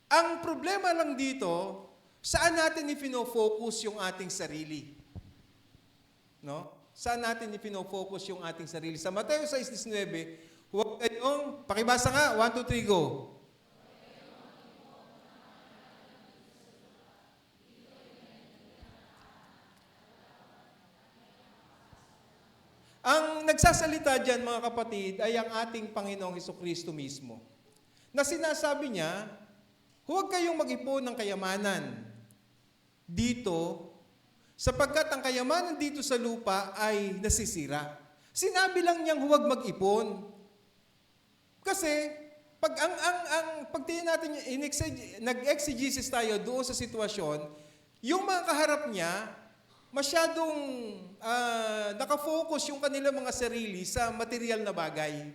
Ang problema lang dito, saan natin ipino-focus yung ating sarili? No? Saan natin ipino-focus yung ating sarili? Sa Mateo 6:19, huwag kayong, pakibasa nga, 1, 2, 3, go. Ang nagsasalita dyan, mga kapatid, ay ang ating Panginoong Hesukristo mismo. Na sinasabi niya, huwag kayong mag-ipon ng kayamanan dito, sapagkat ang kayamanan dito sa lupa ay nasisira. Sinabi lang niyang huwag mag-ipon. Kasi, pag tingnan natin, nag-exegesis tayo doon sa sitwasyon, yung mga kaharap niya, masyadong nakafocus yung kanilang mga sarili sa material na bagay.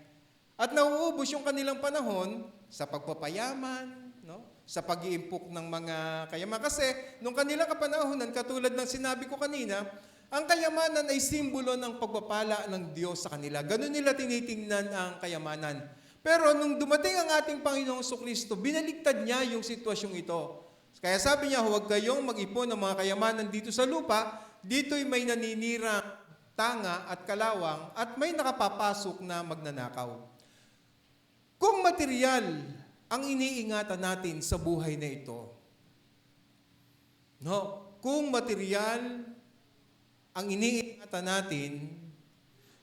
At nauubos yung kanilang panahon sa pagpapayaman, no? Sa pag-iimpok ng mga kayamanan. Kasi nung kanilang kapanahonan, katulad ng sinabi ko kanina, ang kayamanan ay simbolo ng pagpapala ng Diyos sa kanila. Ganun nila tinitingnan ang kayamanan. Pero nung dumating ang ating Panginoong Jesucristo, binaliktad niya yung sitwasyong ito. Kaya sabi niya, huwag kayong mag-ipon ng mga kayamanan dito sa lupa, dito'y may naninirang tanga at kalawang at may nakapapasok na magnanakaw. Kung material ang iniingatan natin sa buhay na ito, no? Kung material ang iniingatan natin,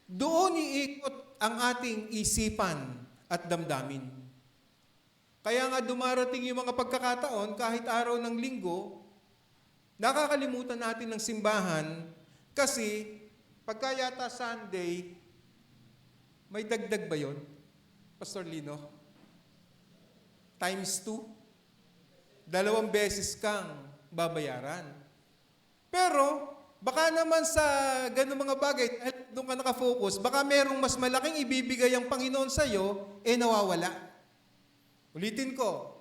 doon iikot ang ating isipan at damdamin. Kaya nga dumarating yung mga pagkakataon, kahit araw ng linggo, nakakalimutan natin ng simbahan kasi pagka yata Sunday, may dagdag ba yun? Pastor Lino? Times 2? 2 beses kang babayaran. Pero, baka naman sa ganung mga bagay, doon ka nakafocus, baka merong mas malaking ibibigay ang Panginoon sa'yo, nawawala. Ulitin ko,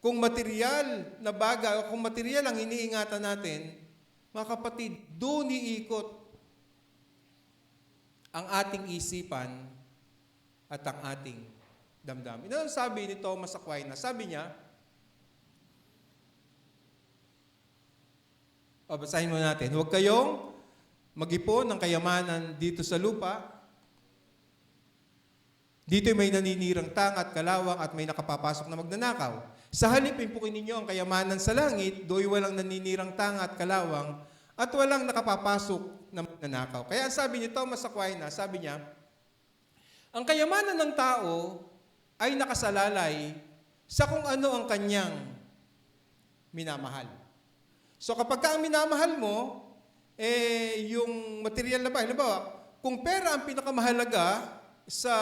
kung material na bagay o kung material ang iniingatan natin, mga kapatid, doon iikot ang ating isipan at ang ating damdamin. Ano sabi ni Thomas Aquinas? Sabi niya, basahin mo natin, huwag kayong mag-ipon ng kayamanan dito sa lupa. Dito may naninirang tanga at kalawang at may nakapapasok na magnanakaw. Sa halip, impukin ninyo ang kayamanan sa langit, do'y walang naninirang tanga at kalawang, at walang nakapapasok na magnanakaw. Kaya sabi ni Thomas Aquinas, sabi niya, ang kayamanan ng tao ay nakasalalay sa kung ano ang kanyang minamahal. So kapag ka ang minamahal mo, yung material na bagay, halimbawa, kung pera ang pinakamahalaga sa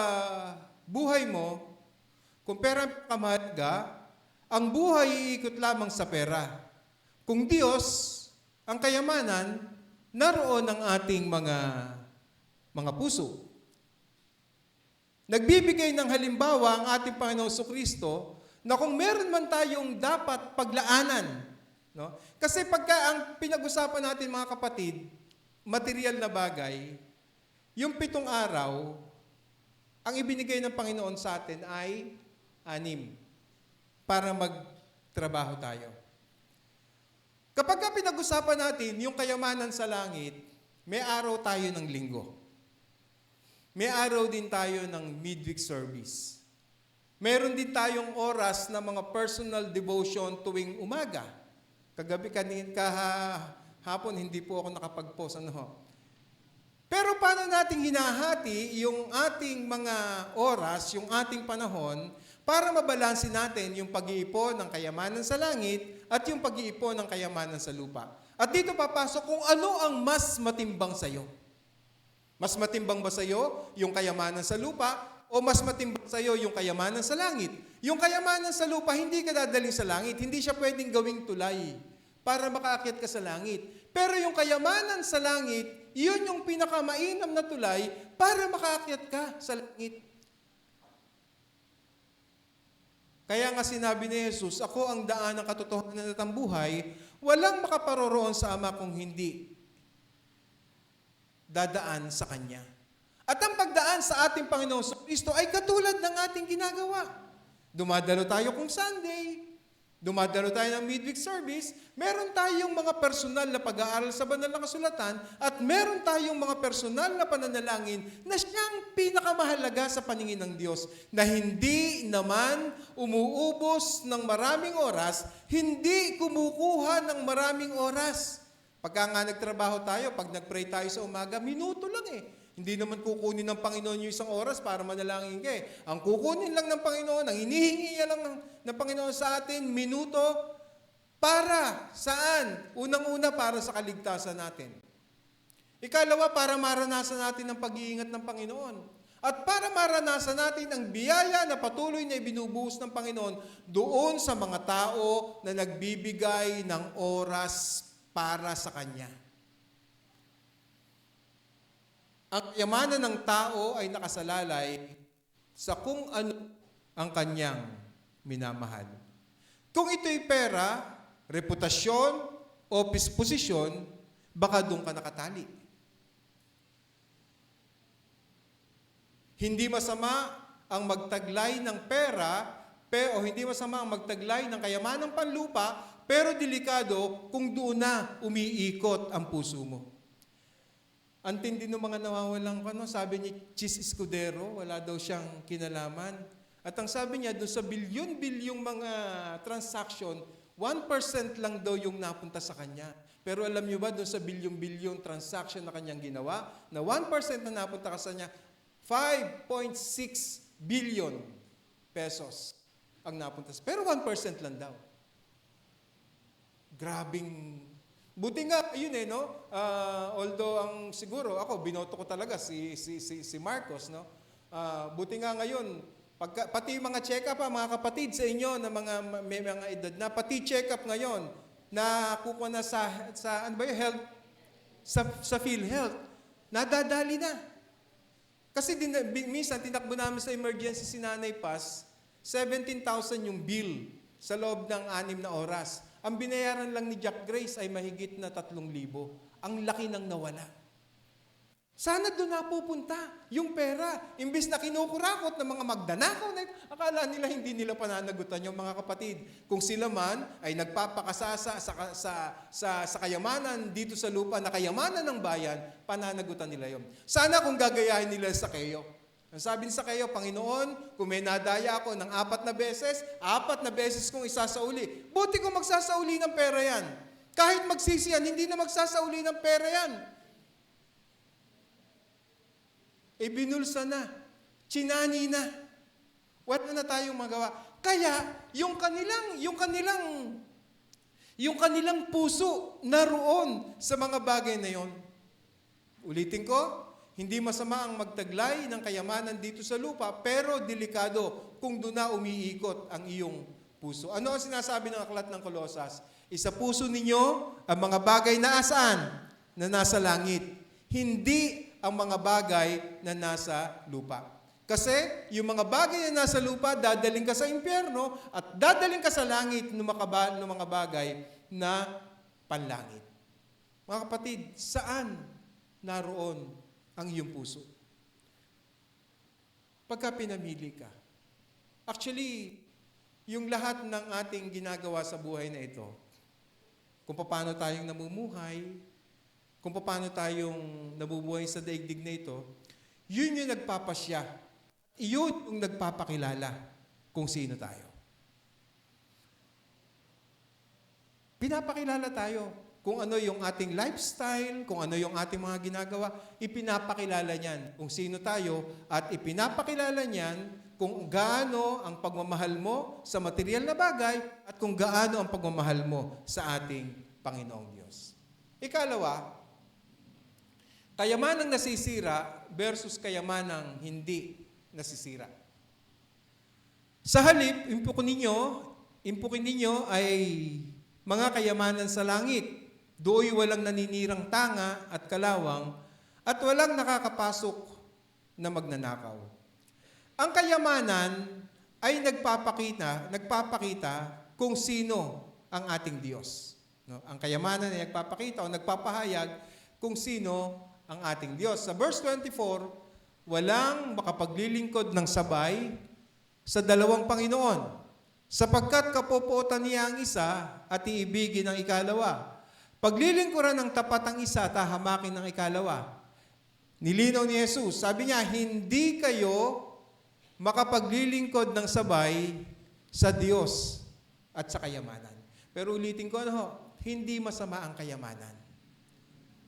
buhay mo, kung pera ang pinakamahalaga, ang buhay iikot lamang sa pera. Kung Diyos, ang kayamanan, naroon ang ating mga puso. Nagbibigay ng halimbawa ang ating Panginoong Jesucristo na kung meron man tayong dapat paglaanan, no? Kasi pagka ang pinag-usapan natin mga kapatid, material na bagay, yung 7 araw, ang ibinigay ng Panginoon sa atin ay 6 para magtrabaho tayo. Kapag ka pinag-usapan natin yung kayamanan sa langit, may araw tayo ng linggo. May araw din tayo ng midweek service. Meron din tayong oras na mga personal devotion tuwing umaga. Kagabi kahapon, hindi po ako nakapag-post. Pero paano natin hinahati yung ating mga oras, yung ating panahon, para mabalansin natin yung pag-iipon ng kayamanan sa langit at yung pag-iipon ng kayamanan sa lupa. At dito papasok kung ano ang mas matimbang sa iyo. Mas matimbang ba sa iyo yung kayamanan sa lupa o mas matimbang sa iyo yung kayamanan sa langit? Yung kayamanan sa lupa, hindi ka dadaling sa langit. Hindi siya pwedeng gawing tulay para makaakyat ka sa langit. Pero yung kayamanan sa langit, yun yung pinakamainam na tulay para makaakyat ka sa langit. Kaya nga sinabi ni Jesus, ako ang daan ng katotohanan at ang buhay, walang makaparoroon sa Ama kung hindi dadaan sa Kanya. At ang pagdaan sa ating Panginoong Kristo ay katulad ng ating ginagawa. Dumadalo tayo kung Sunday, dumadalo tayo ng midweek service, meron tayong mga personal na pag-aaral sa banal na kasulatan, at meron tayong mga personal na pananalangin na siyang pinakamahalaga sa paningin ng Diyos, na hindi naman umuubos ng maraming oras, hindi kumukuha ng maraming oras. Pagka nga nagtrabaho tayo, pag nagpray tayo sa umaga, minuto lang eh. Hindi naman kukunin ng Panginoon yung isang oras para manalangin ka eh. Ang kukunin lang ng Panginoon, ang hinihingi niya lang ng Panginoon sa atin, minuto, para saan? Unang-una, para sa kaligtasan natin. Ikalawa, para maranasan natin ang pag-iingat ng Panginoon. At para maranasan natin ang biyaya na patuloy na ibinubuhos ng Panginoon doon sa mga tao na nagbibigay ng oras para sa Kanya. Ang kayamanan ng tao ay nakasalalay sa kung ano ang kanyang minamahal. Kung ito'y pera, reputasyon, o posisyon, baka doon ka nakatali. Hindi masama ang magtaglay ng pera, o hindi masama ang magtaglay ng kayamanang panlupa, pero delikado kung doon na umiikot ang puso mo. Ang tindi ng mga nawawalang sabi ni Chis Escudero, wala daw siyang kinalaman. At ang sabi niya, doon sa bilyon-bilyong mga transaction, 1% lang daw yung napunta sa kanya. Pero alam niyo ba, doon sa bilyong-bilyong transaction na kanyang ginawa, na 1% na napunta sa kanya, 5.6 billion pesos ang napunta sa. Pero 1% lang daw. Grabing. Buti nga, yun no? Although ang siguro, ako, binoto ko talaga si Marcos, no? Buti nga ngayon, pati mga check-up, mga kapatid sa inyo, na may mga edad na, pati check-up ngayon, na kukuha na sa ano ba yung health? Sa PhilHealth. Nadadali na. Kasi minsan, tinakbo namin sa emergency si Nanay Paz, 17,000 yung bill sa loob ng 6 na oras. Ang binayaran lang ni Jack Grace ay mahigit na 3,000. Ang laki ng nawala. Sana doon napupunta yung pera. Imbis na kinukurakot ng mga magdanakaw na akala nila hindi nila pananagutan yung mga kapatid. Kung sila man ay nagpapakasasa sa kayamanan dito sa lupa na kayamanan ng bayan, pananagutan nila yon. Sana kung gagayahin nila sa Keyo. Ang sabi sa Keyo, Panginoon, kung may nadaya ako ng 4 na beses kong isasauli. Buti kung magsasauli ng pera yan. Kahit magsisiyan, hindi na magsasauli ng pera yan. Binulsa na. Chinani na. Wala na tayong magawa. Kaya, yung kanilang puso naroon sa mga bagay na yon. Ulitin ko, hindi masama ang magtaglay ng kayamanan dito sa lupa, pero delikado kung doon na umiikot ang iyong puso. Ano ang sinasabi ng aklat ng Kolosas? Isa puso ninyo ang mga bagay na asaan? Na nasa langit. Hindi ang mga bagay na nasa lupa. Kasi yung mga bagay na nasa lupa, dadaling ka sa impyerno at dadaling ka sa langit ng mga bagay na panlangit. Mga kapatid, saan naroon ang iyong puso? Pagka pinamili ka. Actually, yung lahat ng ating ginagawa sa buhay na ito, kung paano tayong namumuhay, kung paano tayong nabubuhay sa daigdig na ito, yun yung nagpapasya. Iyon yung nagpapakilala kung sino tayo. Pinapakilala tayo kung ano yung ating lifestyle, kung ano yung ating mga ginagawa, ipinapakilala niyan kung sino tayo at ipinapakilala niyan kung gaano ang pagmamahal mo sa material na bagay at kung gaano ang pagmamahal mo sa ating Panginoong Diyos. Ikalawa, kayamanang nasisira versus kayamanang hindi nasisira. Sa halip, impukin ninyo ay mga kayamanan sa langit. Do'y walang naninirang tanga at kalawang at walang nakakapasok na magnanakaw. Ang kayamanan ay nagpapakita kung sino ang ating Diyos. No? Ang kayamanan ay nagpapakita o nagpapahayag kung sino ang ating Diyos. Sa verse 24, walang makapaglilingkod ng sabay sa dalawang Panginoon, sapagkat kapopuotan niya ang isa at iibigin ang ikalawa. Paglilingkuran ng tapat ang isa at hahamakin ng ikalawa. Nilinaw ni Jesus, sabi niya, hindi kayo makapaglilingkod ng sabay sa Diyos at sa kayamanan. Pero ulitin ko, hindi masama ang kayamanan.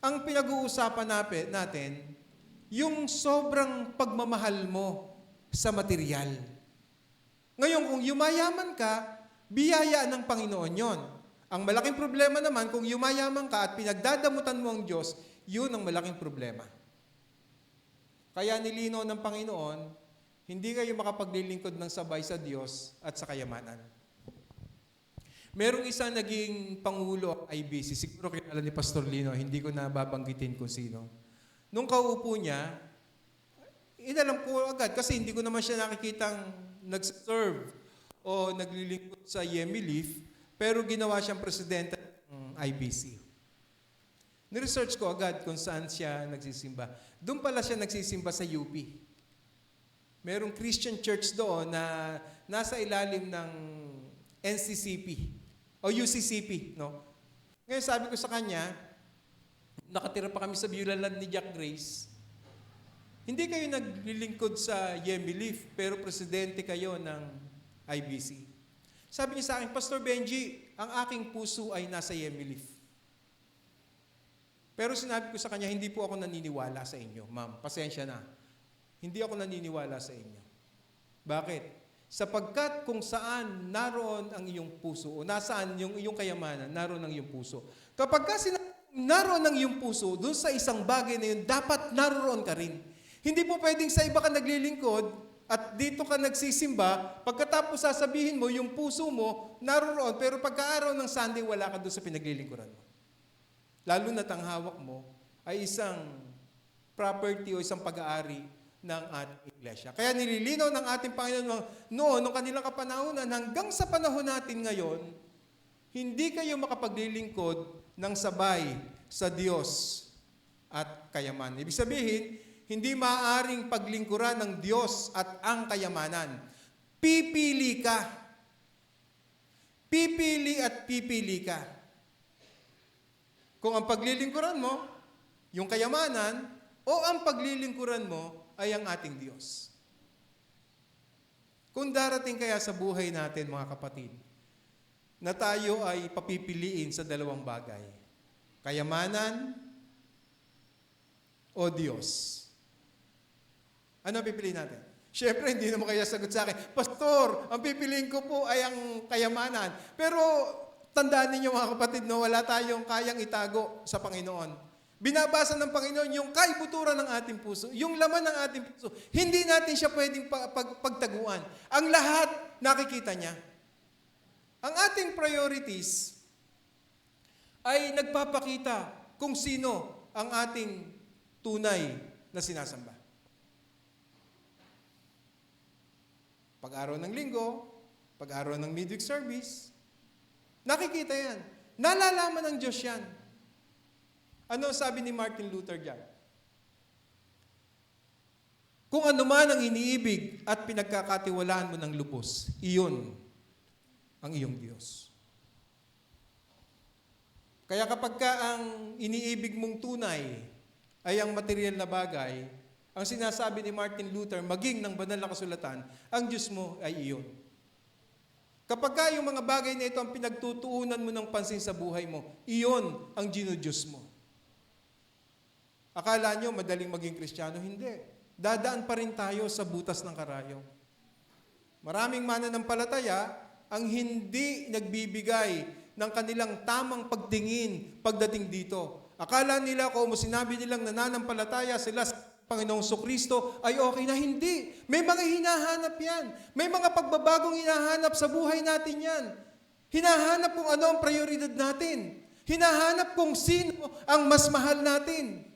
Ang pinag-uusapan natin, yung sobrang pagmamahal mo sa material. Ngayon, kung yumayaman ka, biyaya ng Panginoon yon. Ang malaking problema naman, kung yumayaman ka at pinagdadamutan mo ang Diyos, yun ang malaking problema. Kaya nilinaw ng Panginoon, hindi kayo makapaglilingkod ng sabay sa Diyos at sa kayamanan. Merong isang naging pangulo IBC, siguro kilala ni Pastor Lino, hindi ko na babanggitin kung sino. Nung kaupo niya, inalam ko agad kasi hindi ko naman siya nakikitang nag-serve o naglilingkod sa Yemi Leaf, pero ginawa siyang presidente ng IBC. Niresearch ko agad kung saan siya nagsisimba. Doon pala siya nagsisimba sa UP. Merong Christian church doon na nasa ilalim ng NCCP o UCCP, no? Ngayon sabi ko sa kanya, nakatira pa kami sa Violaland ni Jack Grace, hindi kayo naglilingkod sa Yemi Leaf, pero presidente kayo ng IBC. Sabi niya sa akin, Pastor Benji, ang aking puso ay nasa Yemi Leaf. Pero sinabi ko sa kanya, hindi po ako naniniwala sa inyo, ma'am. Pasensya na. Hindi ako naniniwala sa inyo. Bakit? Sapagkat kung saan naroon ang iyong puso, o nasaan yung iyong kayamanan, naroon ang iyong puso. Kapag kasi naroon ang iyong puso, doon sa isang bagay na yun, dapat naroon ka rin. Hindi po pwedeng sa iba ka naglilingkod at dito ka nagsisimba, pagkatapos sasabihin mo, yung puso mo, naroon, pero pagkaaraw ng Sunday, wala ka doon sa pinaglilingkuran mo. Lalo na't ang hawak mo ay isang property o isang pag-aari ng ating iglesia. Kaya nililinaw ng ating Panginoon noon, nung kanilang kapanahunan, hanggang sa panahon natin ngayon, hindi kayo makapaglilingkod ng sabay sa Diyos at kayamanan. Ibig sabihin, hindi maaaring paglingkuran ng Diyos at ang kayamanan. Pipili ka. Pipili at pipili ka. Kung ang paglilingkuran mo, yung kayamanan, o ang paglilingkuran mo, ay ang ating Diyos. Kung darating kaya sa buhay natin, mga kapatid, na tayo ay papipiliin sa dalawang bagay, kayamanan o Diyos. Ano ang pipiliin natin? Siyempre, hindi naman kaya sagot sa akin, Pastor, ang pipiliin ko po ay ang kayamanan. Pero tandaan ninyo mga kapatid, no, wala tayong kayang itago sa Panginoon. Binabasa ng Panginoon yung kaibuturan ng ating puso, yung laman ng ating puso. Hindi natin siya pwedeng pagtaguan. Ang lahat nakikita niya. Ang ating priorities ay nagpapakita kung sino ang ating tunay na sinasamba. Pag-araw ng linggo, pag-araw ng midweek service, nakikita yan. Nalalaman ng Diyos yan. Ano sabi ni Martin Luther dyan? Kung ano man ang iniibig at pinagkakatiwalaan mo ng lubos, iyon ang iyong Diyos. Kaya kapag ka ang iniibig mong tunay ay ang material na bagay, ang sinasabi ni Martin Luther, maging ng banal na kasulatan, ang Diyos mo ay iyon. Kapag ka yung mga bagay na ito ang pinagtutuunan mo ng pansin sa buhay mo, iyon ang ginudiyos mo. Akala nyo madaling maging Kristiyano? Hindi. Dadaan pa rin tayo sa butas ng karayom. Maraming mananampalataya ang hindi nagbibigay ng kanilang tamang pagtingin pagdating dito. Akala nila kung sinabi nilang nananampalataya sila sa Panginoong Kristo ay okay na. Hindi. May mga hinahanap yan. May mga pagbabagong hinahanap sa buhay natin yan. Hinahanap kung ano ang prioridad natin. Hinahanap kung sino ang mas mahal natin.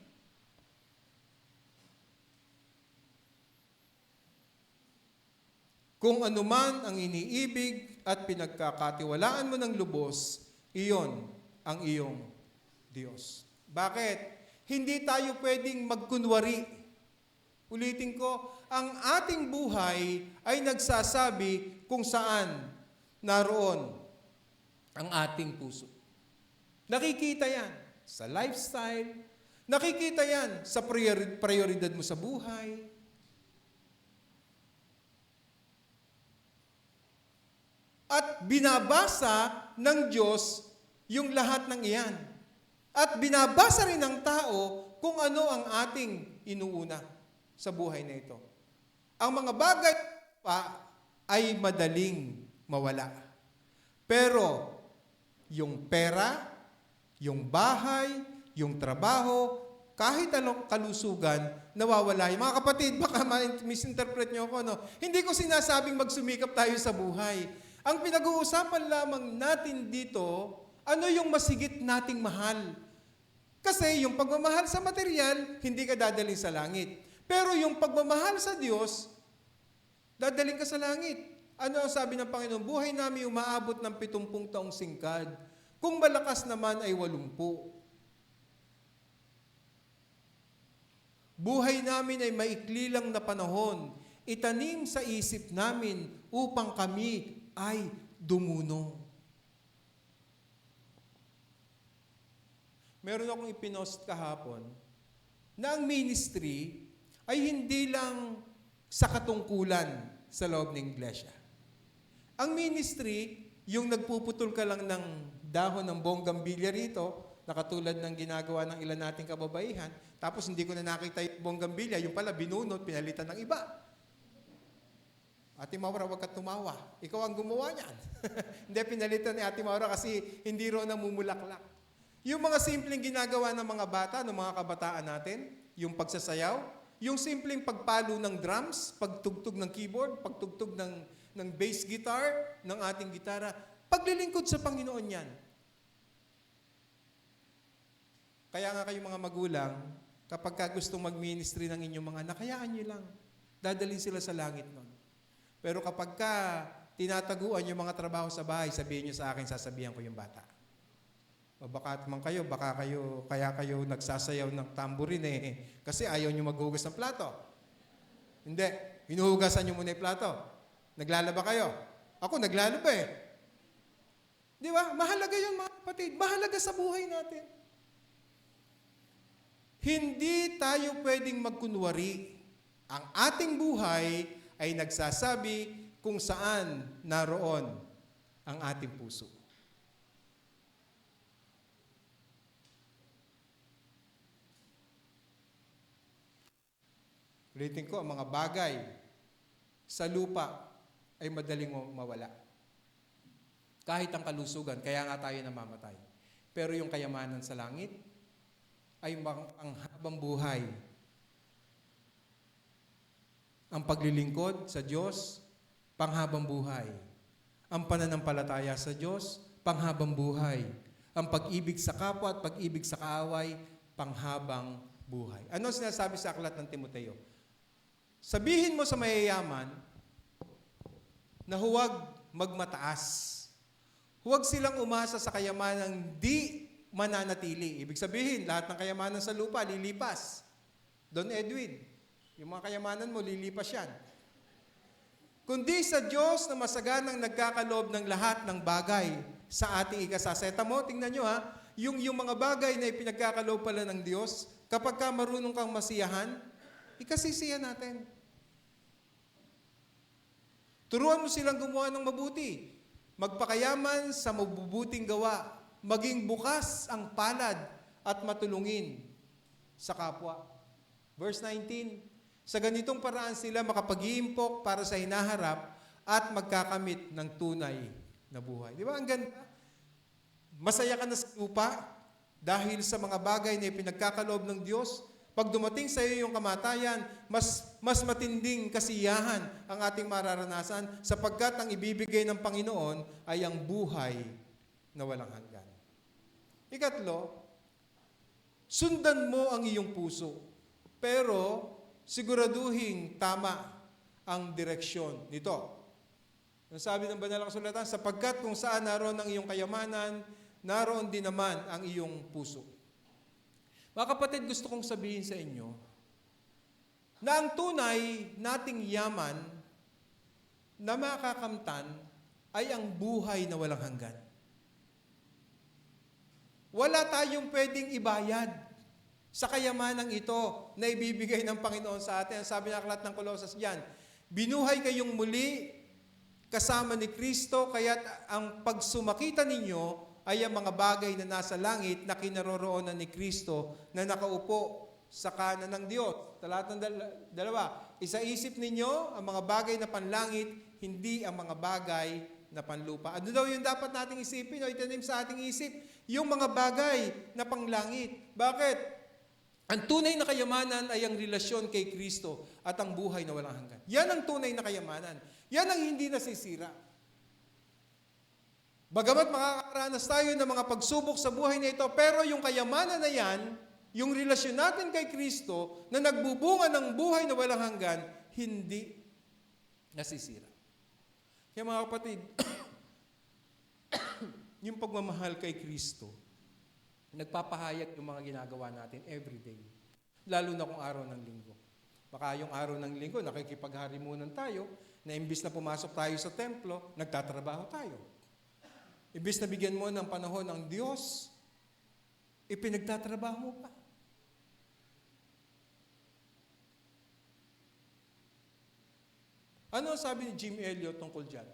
Kung anuman ang iniibig at pinagkakatiwalaan mo ng lubos, iyon ang iyong Diyos. Bakit? hindi tayo pwedeng magkunwari. Ulitin ko, ang ating buhay ay nagsasabi kung saan naroon ang ating puso. Nakikita yan sa lifestyle, nakikita yan sa prioridad mo sa buhay. At binabasa ng Diyos yung lahat ng iyan. At binabasa rin ng tao kung ano ang ating inuuna sa buhay na ito. Ang mga bagay pa ay madaling mawala. Pero yung pera, yung bahay, yung trabaho, kahit anong kalusugan, nawawala. Mga kapatid, baka misinterpret niyo ako, no? Hindi ko sinasabing magsumikap tayo sa buhay. Ang pinag-uusapan lamang natin dito, ano yung masigit nating mahal? Kasi yung pagmamahal sa material, hindi ka dadalhin sa langit. Pero yung pagmamahal sa Diyos, dadalhin ka sa langit. Ano ang sabi ng Panginoon? Buhay namin umaabot ng 70 taong singkad. Kung malakas naman ay 80. Buhay namin ay maikli lang na panahon. Itanim sa isip namin upang kami ay dumunong. Meron akong ipinost kahapon na ang ministry ay hindi lang sa katungkulan sa loob ng iglesia. Ang ministry, yung nagpuputol ka lang ng dahon ng bonggambilya rito, na katulad ng ginagawa ng ilan nating kababaihan, tapos hindi ko na nakita yung bonggambilya, yung pala binunot, pinalitan ng iba. Ate Maura, wag ka tumawa. Ikaw ang gumawa niyan. Hindi, pinalitan ni Ate Maura kasi hindi ro namumulaklak. Yung mga simpleng ginagawa ng mga bata, ng mga kabataan natin, yung pagsasayaw, yung simpleng pagpalo ng drums, pagtugtog ng keyboard, pagtugtog ng bass guitar, ng ating gitara, paglilingkod sa Panginoon yan. Kaya nga kayong mga magulang, kapag ka gustong mag-ministry ng inyong mga anak, hayaan nyo lang. Dadalhin sila sa langit nun. Pero kapag ka tinataguan yung mga trabaho sa bahay, sabihin nyo sa akin, sasabihan ko yung bata. O baka man kayo, kaya kayo nagsasayaw ng tambourine kasi ayaw nyo maghugas ng plato. Hindi, hinuhugasan nyo muna yung plato. Naglalaba kayo. Ako, naglalaba eh. Di ba? Mahalaga yun, mga kapatid. Mahalaga sa buhay natin. Hindi tayo pwedeng magkunwari. Ang ating buhay ay nagsasabi kung saan naroon ang ating puso. Ulitin ko, ang mga bagay sa lupa ay madaling mawala. Kahit ang kalusugan, kaya nga tayo namamatay. Pero yung kayamanan sa langit ay ang habang buhay. Ang paglilingkod sa Diyos, panghabang buhay. Ang pananampalataya sa Diyos, panghabang buhay. Ang pag-ibig sa kapwa at pag-ibig sa kaaway, panghabang buhay. Ano sinasabi sa aklat ng Timoteo? Sabihin mo sa mayayaman na huwag magmataas. Huwag silang umasa sa kayamanang di mananatili. Ibig sabihin, lahat ng kayamanan sa lupa, lilipas. Don Edwin, yung mga kayamanan mo, lilipas yan. Kundi sa Diyos na masaganang nagkakaloob ng lahat ng bagay sa ating ikasaseta mo. Tingnan nyo ha, yung mga bagay na ipinagkakaloob pala ng Diyos, kapag ka marunong kang masiyahan, ikasisiyan natin. Turuan mo silang gumawa ng mabuti. Magpakayaman sa mabubuting gawa. Maging bukas ang palad at matulungin sa kapwa. Verse 19, sa ganitong paraan sila makapag-iimpok para sa hinaharap at magkakamit ng tunay na buhay. Di ba? Ang ganda. Masaya ka na sa lupa dahil sa mga bagay na ipinagkakaloob ng Diyos. Pag dumating sa iyo yung kamatayan, mas matinding kasiyahan ang ating mararanasan sapagkat ang ibibigay ng Panginoon ay ang buhay na walang hanggan. Ikatlo, sundan mo ang iyong puso, pero siguraduhin tama ang direksyon nito. Ang sabi ng banal na kasulatan, sapagkat kung saan naroon ang iyong kayamanan, naroon din naman ang iyong puso. Mga kapatid, gusto kong sabihin sa inyo na ang tunay nating yaman na makakamtan ay ang buhay na walang hanggan. Wala tayong pwedeng ibayad sa kayamanang ito na ibibigay ng Panginoon sa atin. Sabi ng aklat ng Colossus diyan, binuhay kayong muli kasama ni Kristo, kaya't ang pagsumakita ninyo ay ang mga bagay na nasa langit na kinaroroonan ni Kristo na nakaupo sa kanan ng Diyos. Talatang 2, isaisip ninyo ang mga bagay na panlangit, hindi ang mga bagay na panlupa. Ano daw yung dapat nating isipin o itanim sa ating isip? Yung mga bagay na panglangit. Bakit? Ang tunay na kayamanan ay ang relasyon kay Kristo at ang buhay na walang hanggan. Yan ang tunay na kayamanan. Yan ang hindi nasisira. Bagamat makakaranas tayo ng mga pagsubok sa buhay na ito, pero yung kayamanan na yan, yung relasyon natin kay Kristo na nagbubunga ng buhay na walang hanggan, hindi nasisira. Kaya mga kapatid, yung pagmamahal kay Kristo, nagpapahayag yung mga ginagawa natin every day. Lalo na kung araw ng linggo. Baka yung araw ng linggo, nakikipagharimunan tayo, na imbis na pumasok tayo sa templo, nagtatrabaho tayo. Imbis na bigyan mo ng panahon ang Diyos, ipinagtatrabaho mo pa. Ano ang sabi ni Jim Elliot tungkol dyan?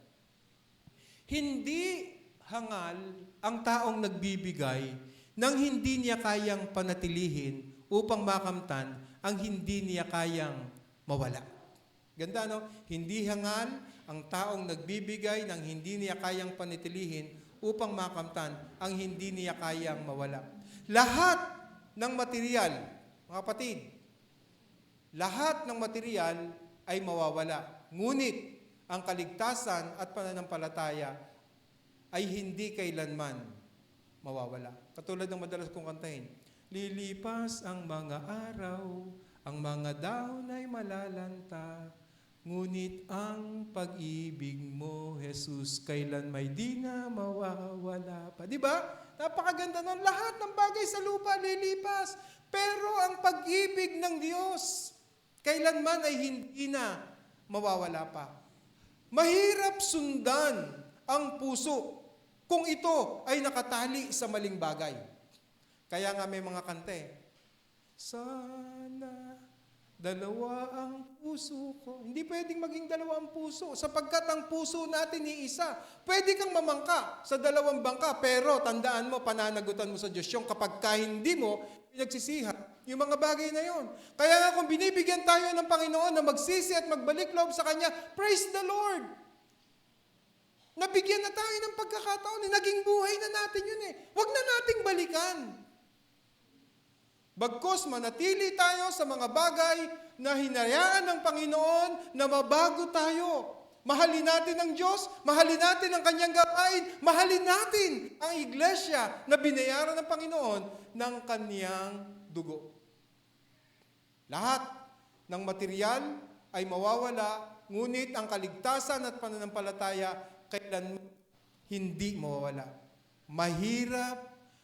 Hindi hangal ang taong nagbibigay nang hindi niya kayang panatilihin upang makamtan ang hindi niya kayang mawala. Ganda, no? Hindi hangal ang taong nagbibigay nang hindi niya kayang panatilihin upang makamtan ang hindi niya kayang mawala. Lahat ng material, mga kapatid, lahat ng material ay mawawala. Ngunit, ang kaligtasan at pananampalataya ay hindi kailanman mawawala. Katulad ng madalas kong kantahin, lilipas ang mga araw, ang mga dahon ay malalanta, ngunit ang pag-ibig mo, Jesus, kailan may di na mawawala pa. Di ba? Napakaganda nun. Lahat ng bagay sa lupa lilipas. Pero ang pag-ibig ng Diyos, kailanman ay hindi na mawawala pa. Mahirap sundan ang puso kung ito ay nakatali sa maling bagay. Kaya nga may mga kante, sana dalawa ang puso ko. Hindi pwedeng maging dalawa ang puso sapagkat ang puso natin ni isa. Pwede kang mamangka sa dalawang bangka pero tandaan mo, pananagutan mo sa Diyos yung kapag hindi mo pinagsisihan yung mga bagay na yon. Kaya nga kung binibigyan tayo ng Panginoon na magsisi at magbalik loob sa Kanya, praise the Lord! Nabigyan na tayo ng pagkakataon, naging buhay na natin yun eh. Huwag na nating balikan. Bagkus manatili tayo sa mga bagay na hinayaan ng Panginoon na mabago tayo. Mahalin natin ang Diyos, mahalin natin ang Kanyang gawain, mahalin natin ang iglesia na binayaran ng Panginoon ng Kanyang dugo. Lahat ng material ay mawawala, ngunit ang kaligtasan at pananampalataya kailan hindi mawawala. Mahirap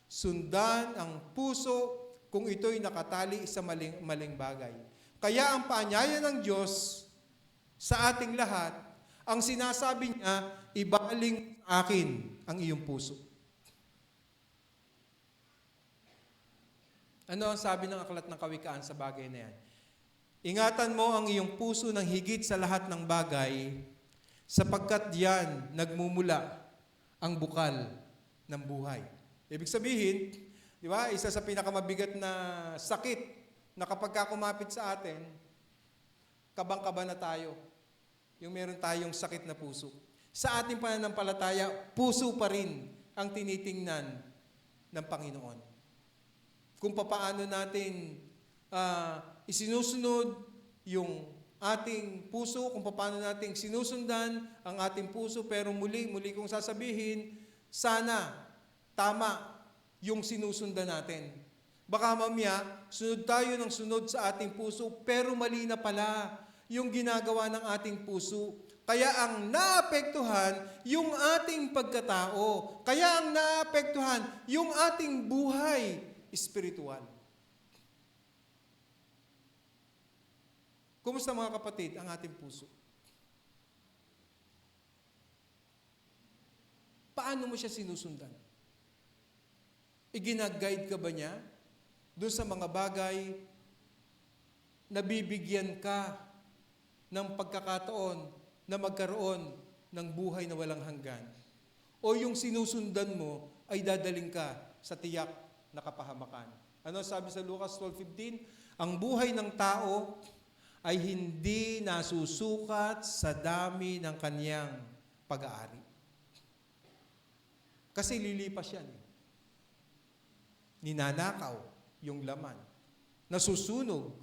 sundan ang puso kung ito'y nakatali sa maling bagay. Kaya ang paanyaya ng Diyos sa ating lahat, ang sinasabi niya, ibaling akin ang iyong puso. Ano ang sabi ng aklat ng Kawikaan sa bagay na yan? Ingatan mo ang iyong puso ng higit sa lahat ng bagay, sapagkat diyan nagmumula ang bukal ng buhay. Ibig sabihin, di ba, isa sa pinakamabigat na sakit na kapag kumapit sa atin, kabang-kaba na tayo. Yung meron tayong sakit na puso. Sa ating pananampalataya, puso pa rin ang tinitingnan ng Panginoon. Kung paano natin isinusunod yung ating puso, kung paano natin sinusundan ang ating puso, pero muli kong sasabihin, sana tama yung sinusundan natin. Baka mamaya, sunod tayo ng sunod sa ating puso, pero mali na pala yung ginagawa ng ating puso. Kaya ang naapektuhan, yung ating pagkatao. Kaya ang naapektuhan, yung ating buhay espiritual. Kumusta mga kapatid ang ating puso? Paano mo siya sinusundan? Iginag-guide ka ba niya doon sa mga bagay na bibigyan ka ng pagkakataon na magkaroon ng buhay na walang hanggan? O yung sinusundan mo ay dadaling ka sa tiyak na kapahamakan? Ano sabi sa Lucas 12:15? Ang buhay ng tao ay hindi nasusukat sa dami ng kaniyang pag-aari. Kasi lilipas yan. Ninanakaw yung laman. Nasusunog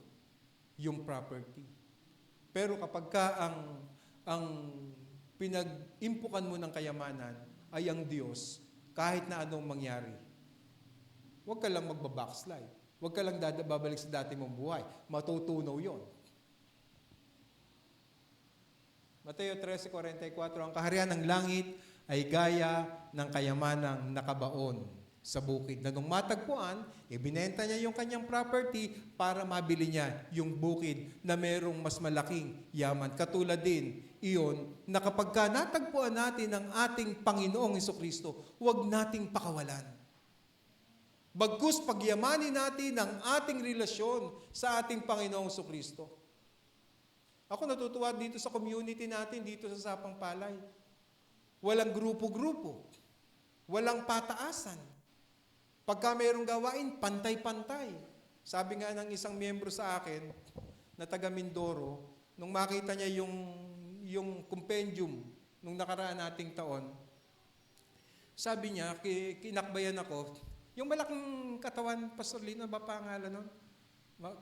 yung property. Pero kapag ka ang pinag-impukan mo ng kayamanan ay ang Diyos, kahit na anong mangyari, huwag ka lang magbabackslide. Huwag ka lang babalik sa dati mong buhay. Matutunaw yon. Mateo 13:44, ang kaharian ng langit ay gaya ng kayamanang nakabaon sa bukid, na nung matagpuan, ibinenta niya yung kanyang property para mabili niya yung bukid na merong mas malaking yaman. Katulad din iyon na kapag ka natagpuan natin ang ating Panginoong Hesukristo, huwag nating pakawalan. Bagkus pagyamanin natin ang ating relasyon sa ating Panginoong Hesukristo. Ako natutuwa dito sa community natin, dito sa Sapang Palay. Walang grupo-grupo. Walang pataasan. Pagka mayroong gawain, pantay-pantay. Sabi nga ng isang miyembro sa akin, na taga Mindoro, nung makita niya yung compendium nung nakaraan nating taon, sabi niya, kinakbayan ako, yung malaking katawan, Pastor Lino, ba pangalan nun?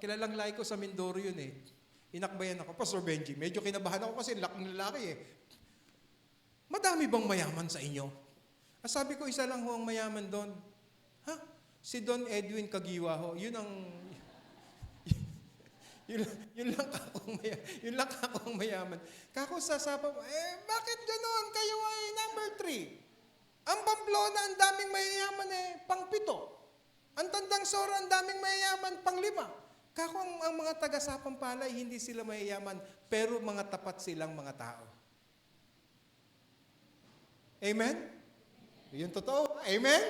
Kilalang laiko sa Mindoro yun eh. Inakbayan ako, Pastor Benji. Medyo kinabahan ako kasi laking lalaki eh. Madami bang mayaman sa inyo? Sabi ko, isa lang ho ang mayaman doon. Ha? Si Don Edwin Kagiwa ho. Yun ang... yun lang ako ang mayaman. Kako sasapa, bakit ganon? Kayo ay number 3. Ang Pamplona, ang daming mayayaman pang-7. Ang Tandang Sora, ang daming mayayaman, pang-5. Kako ang mga taga-Sapang Palay, hindi sila mayayaman, pero mga tapat silang mga tao. Amen? Yun totoo. Amen?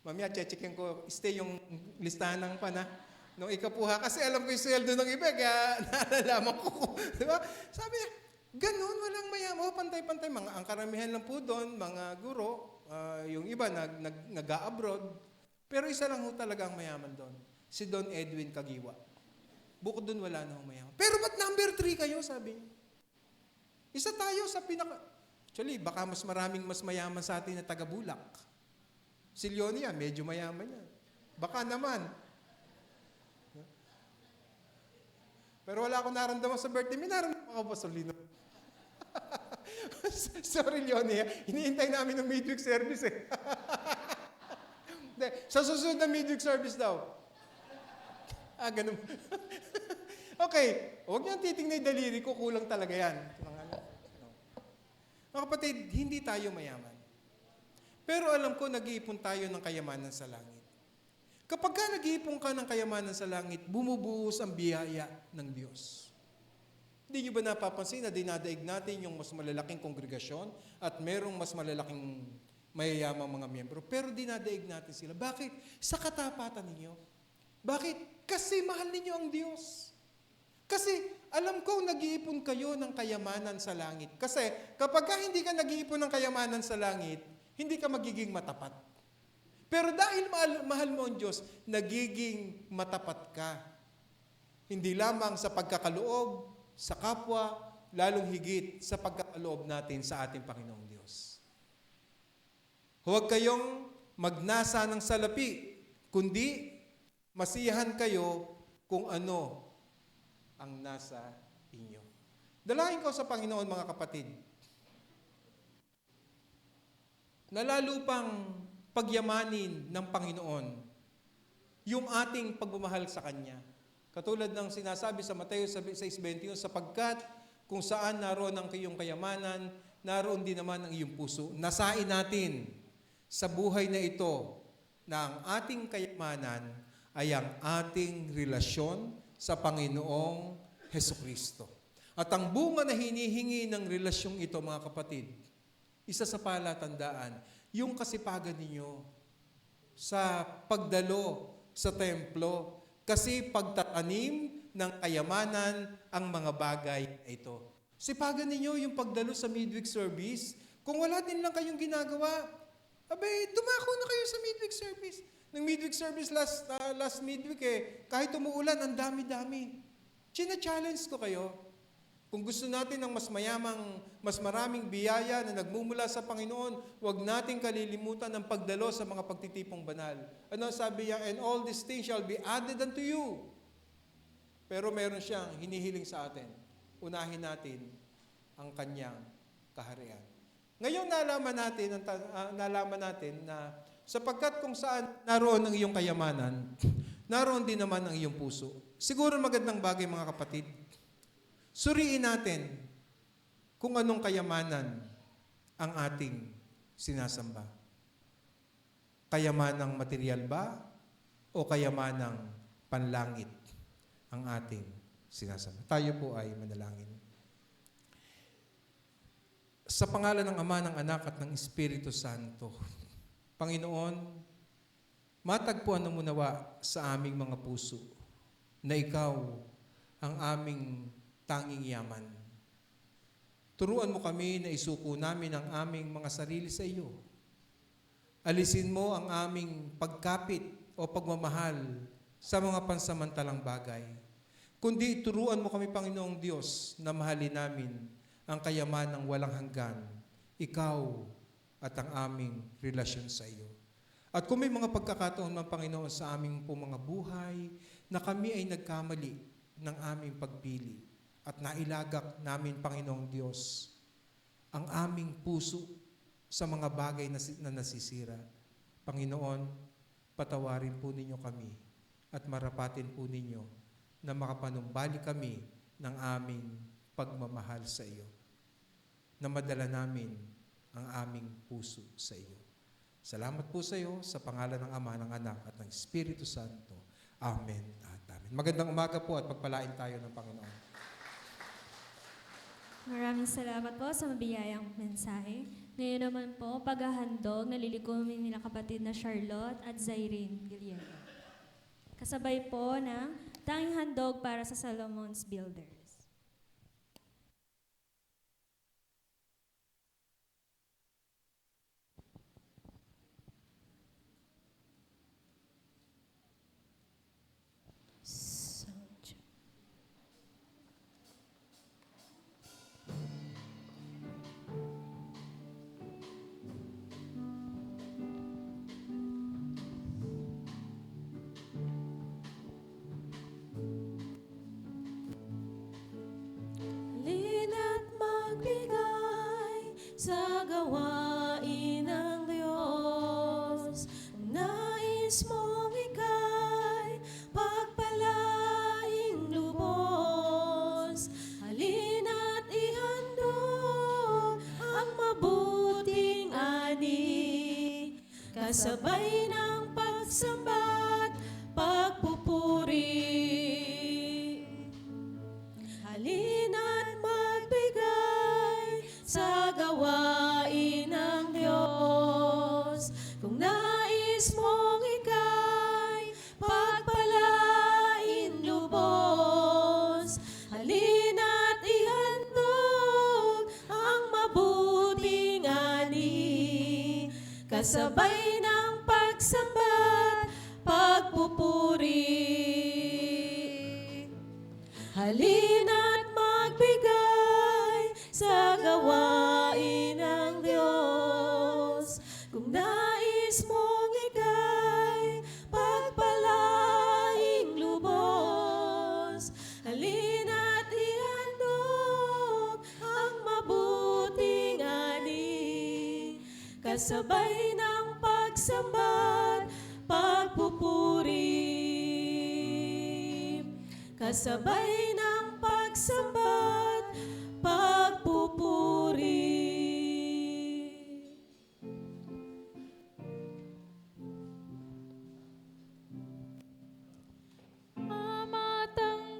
Mamaya, checkin ko, stay yung listahan ng pana. Nung ikapuha, kasi alam ko yung sweldo ng iba, kaya naalalaman ko. Diba? Sabi niya, ganun, walang mayaman. Pantay-pantay. Ang karamihan lang po doon, mga guro, yung iba nag-a-abroad. Pero isa lang ho talaga ang mayaman doon. Si Don Edwin Kagiwa. Bukod doon, wala na akong mayaman. Pero ba't number 3 kayo, sabi niya? Isa tayo sa pinaka... Actually, baka mas mayaman sa atin na taga-Bulak. Si Leonia, medyo mayaman yan. Baka naman. Pero wala akong naramdaman sa birthday. May naramdaman ako ba, Solino? Sorry, Leonia. Hinihintay namin ng midweek service eh. Sa susunod na midweek service daw. Ganun. Okay. Huwag niyan titingnan yung daliri ko. Kulang talaga yan. Mga kapatid, hindi tayo mayaman. Pero alam ko, nag-iipon tayo ng kayamanan sa langit. Kapag ka nag-iipon ka ng kayamanan sa langit, bumubuhos ang biyaya ng Diyos. Hindi niyo ba napapansin na dinadaig natin yung mas malalaking kongregasyon at merong mas malalaking mayayamang mga miyembro, pero dinadaig natin sila. Bakit? Sa katapatan ninyo. Bakit? Kasi mahal ninyo ang Diyos. Kasi alam ko, nag-iipon kayo ng kayamanan sa langit. Kasi kapag ka hindi ka nag-iipon ng kayamanan sa langit, hindi ka magiging matapat. Pero dahil mahal mo ang Diyos, nagiging matapat ka. Hindi lamang sa pagkakaloob, sa kapwa, lalong higit sa pagkakaloob natin sa ating Panginoong Diyos. Huwag kayong magnasa ng salapi, kundi masiyahan kayo kung ano ang nasa inyo. Dalangin ko sa Panginoon, mga kapatid, na lalo pang pagyamanin ng Panginoon yung ating pagmamahal sa Kanya. Katulad ng sinasabi sa Mateo 6:21, sapagkat kung saan naroon ang iyong kayamanan, naroon din naman ang iyong puso. Nasain natin sa buhay na ito na ang ating kayamanan ay ang ating relasyon sa Panginoong Hesukristo. At ang bunga na hinihingi ng relasyong ito, mga kapatid, isa sa palatandaan, yung kasipagan ninyo sa pagdalo sa templo. Kasi pagtatanim ng kayamanan ang mga bagay na ito. Sipagan ninyo yung pagdalo sa midweek service. Kung wala din lang kayong ginagawa, abay, dumako na kayo sa midweek service. Nung midweek service last midweek kahit umuulan, ang dami-dami. China-challenge ko kayo. Kung gusto natin ng mas maraming biyaya na nagmumula sa Panginoon, huwag nating kalilimutan ang pagdalo sa mga pagtitipong banal. Ano sabi niya? And all these things shall be added unto you. Pero meron siyang hinihiling sa atin. Unahin natin ang kanyang kaharian. Ngayon nalaman natin na sapagkat kung saan naroon ang iyong kayamanan, naroon din naman ang iyong puso. Siguro magandang bagay, mga kapatid. Suriin natin kung anong kayamanan ang ating sinasamba. Kayamanang material ba o kayamanang panlangit ang ating sinasamba? Tayo po ay manalangin. Sa pangalan ng Ama, ng Anak at ng Espiritu Santo, Panginoon, matagpuan mo nawa sa aming mga puso na Ikaw ang aming tanging yaman. Turuan mo kami na isuko namin ang aming mga sarili sa iyo. Alisin mo ang aming pagkapit o pagmamahal sa mga pansamantalang bagay. Kundi turuan mo kami, Panginoong Diyos, na mahalin namin ang kayamanang walang hanggan, Ikaw at ang aming relasyon sa iyo. At kung may mga pagkakataon man, Panginoon, sa aming pong mga buhay na kami ay nagkamali ng aming pagpili, at nailagak namin, Panginoong Diyos, ang aming puso sa mga bagay na nasisira. Panginoon, patawarin po ninyo kami at marapatin po ninyo na makapanumbalik kami ng aming pagmamahal sa iyo. Na madala namin ang aming puso sa iyo. Salamat po sa iyo sa pangalan ng Ama, ng Anak at ng Espiritu Santo. Amen at amen. Magandang umaga po at pagpalain tayo ng Panginoon. Maraming salamat po sa mabiyayang mensahe. Ngayon naman po, paghahandog, nalilikumin nila kapatid na Charlotte at Zairine Guillermo. Kasabay po ng tanging handog para sa Solomon's Builders. Halina't magbigay sa gawain ng Diyos. Ang nais mong ika'y pagpalaing lubos. Halina't ihandog ang mabuting ani, kasabay ng pagsamba't pagpupuri. Halina't magbigay sa gawain ng Diyos. Kung nais mong ika'y pagpalain lubos, halina't ihandog ang mabuting ani, kasabay ng pagsamba't pagpupuri. Halina't magbigay sa gawain ng Diyos. Kung nais mong ika'y pagpalaing lubos, halina't ihandog ang mabuting ani, kasabay ng pagsamba't pagpupuri. Kasabay ng pagsamba't pagpupuri. Amat ang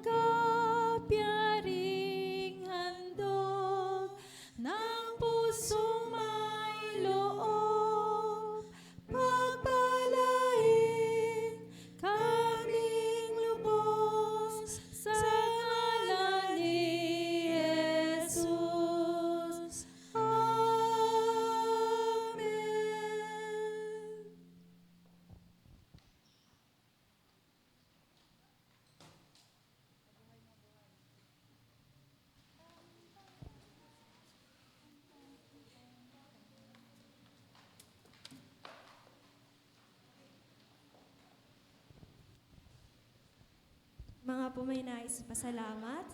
po may nais pasalamat,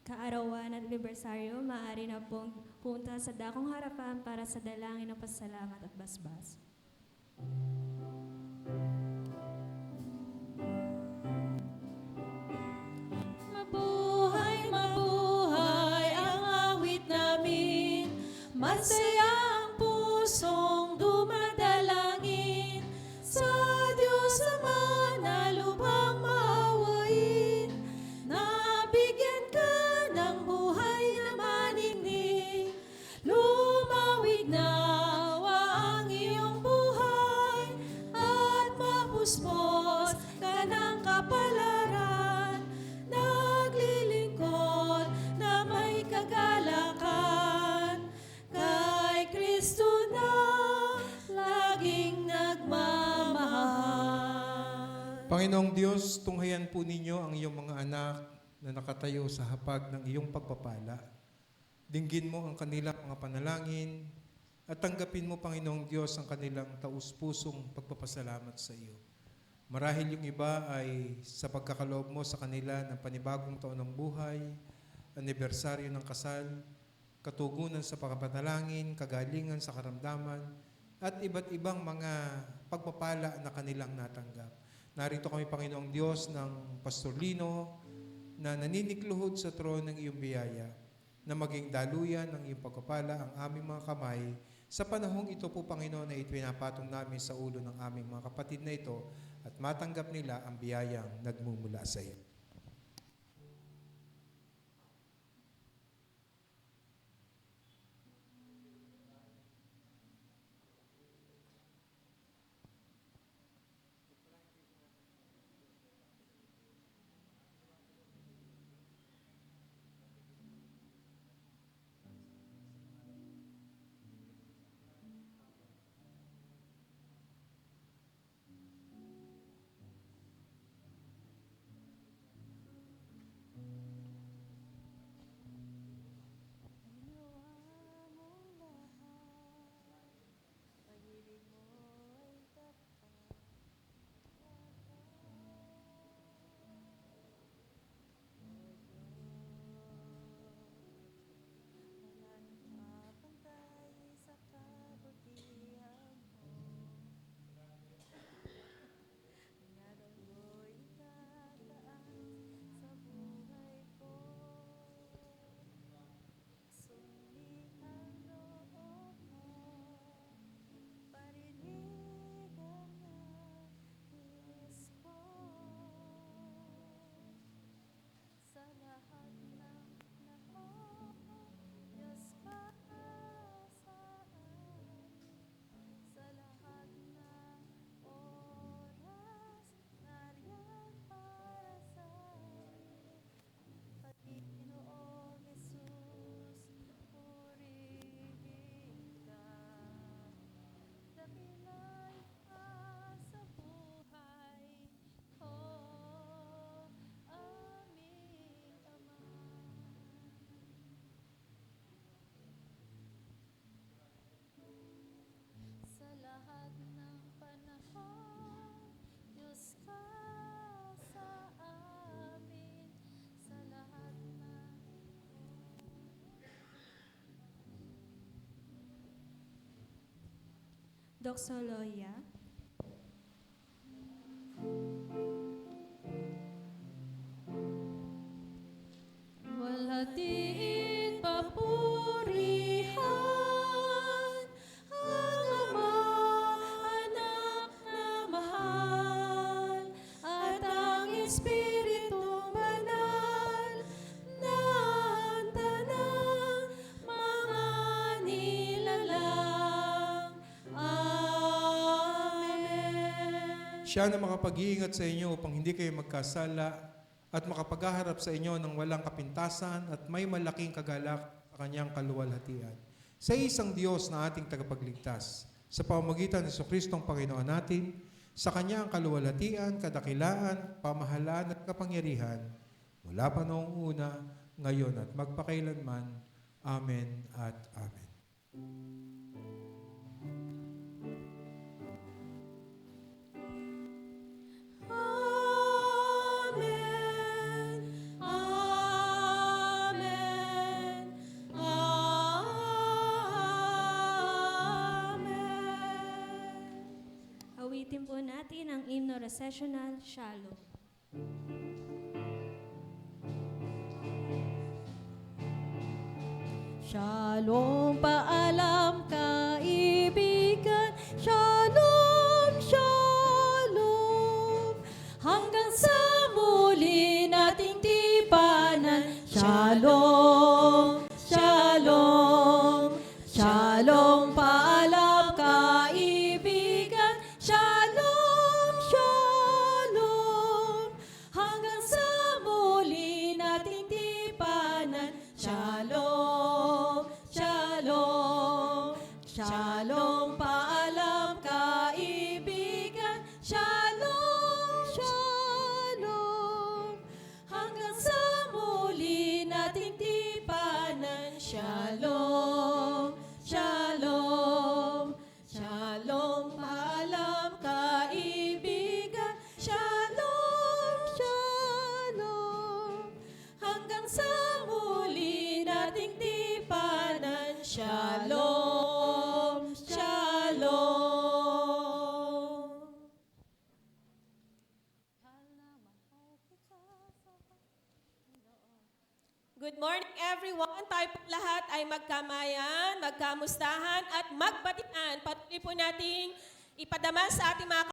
kaarawan at anibersaryo, maaari na pong punta sa dakong harapan para sa dalangin ng pasalamat at basbas. Mabuhay, mabuhay ang awit namin. Masaya ang pusong dumadalangin sa Diyos Ama na lubhang maawain. Nabigyan ka ng buhay na maningning. Lumawig nawa ang iyong buhay at mapuspos ka ng kapalaran. Naglilingkod na may kagalakan kay Kristo na laging nagmamahal. Panginoong Diyos, tunghayan po ninyo ang iyong mga anak na nakatayo sa hapag ng iyong pagpapala. Dinggin mo ang kanilang mga panalangin at tanggapin mo, Panginoong Diyos, ang kanilang taus-pusong pagpapasalamat sa iyo. Marahil yung iba ay sa pagkakaloob mo sa kanila ng panibagong taon ng buhay, anibersaryo ng kasal, katugunan sa pagpapanalangin, kagalingan sa karamdaman, at iba't ibang mga pagpapala na kanilang natanggap. Narito kami, Panginoong Diyos, ng Pastor Lino na naninikluhod sa trono ng iyong biyaya, na maging daluyan ng iyong pagpapala ang aming mga kamay. Sa panahong ito po, Panginoon, na ipinapatong namin sa ulo ng aming mga kapatid na ito at matanggap nila ang biyayang nagmumula sa iyo. Doxologia. Walhatiin papurihan ang Ama, Anak na mahal, at ang Espiritong Banal na handa ng mga nilalang. Amen. Siya na makapag-iingat sa inyo upang hindi kayo magkasala at makapaghaharap sa inyo ng walang kapintasan at may malaking kagalak sa kanyang kaluwalhatian. Sa isang Diyos na ating tagapagligtas, sa pamamagitan ng Kristong Panginoon natin, sa kanyang kaluwalhatian, kadakilaan, pamahalaan at kapangyarihan, mula pa noong una, ngayon at magpakailanman. Amen at Amen. Amen. natin ang hymno recessional, Shalom. Shalom, paalam kaibigan. Shalom, shalom. Hanggang sa muli nating tipanan. Shalom, shalom. Shalom, paalam kaibigan. Shalom, shalom. Hanggang sa muli nating tipanan. Shalom, shalom. Shalom, paalam kaibigan. Shalom, shalom. Hanggang sa muli nating tipanan. Shalom, shalom. Shalom, paalam kaibigan. Shalom, shalom. Hanggang sa muli nating tipanan. Shalom, shalom. Good morning everyone. Tayo po lahat ay magkamayan, magkamustahan at magbatian. Patuloy po nating ipadama sa ating mga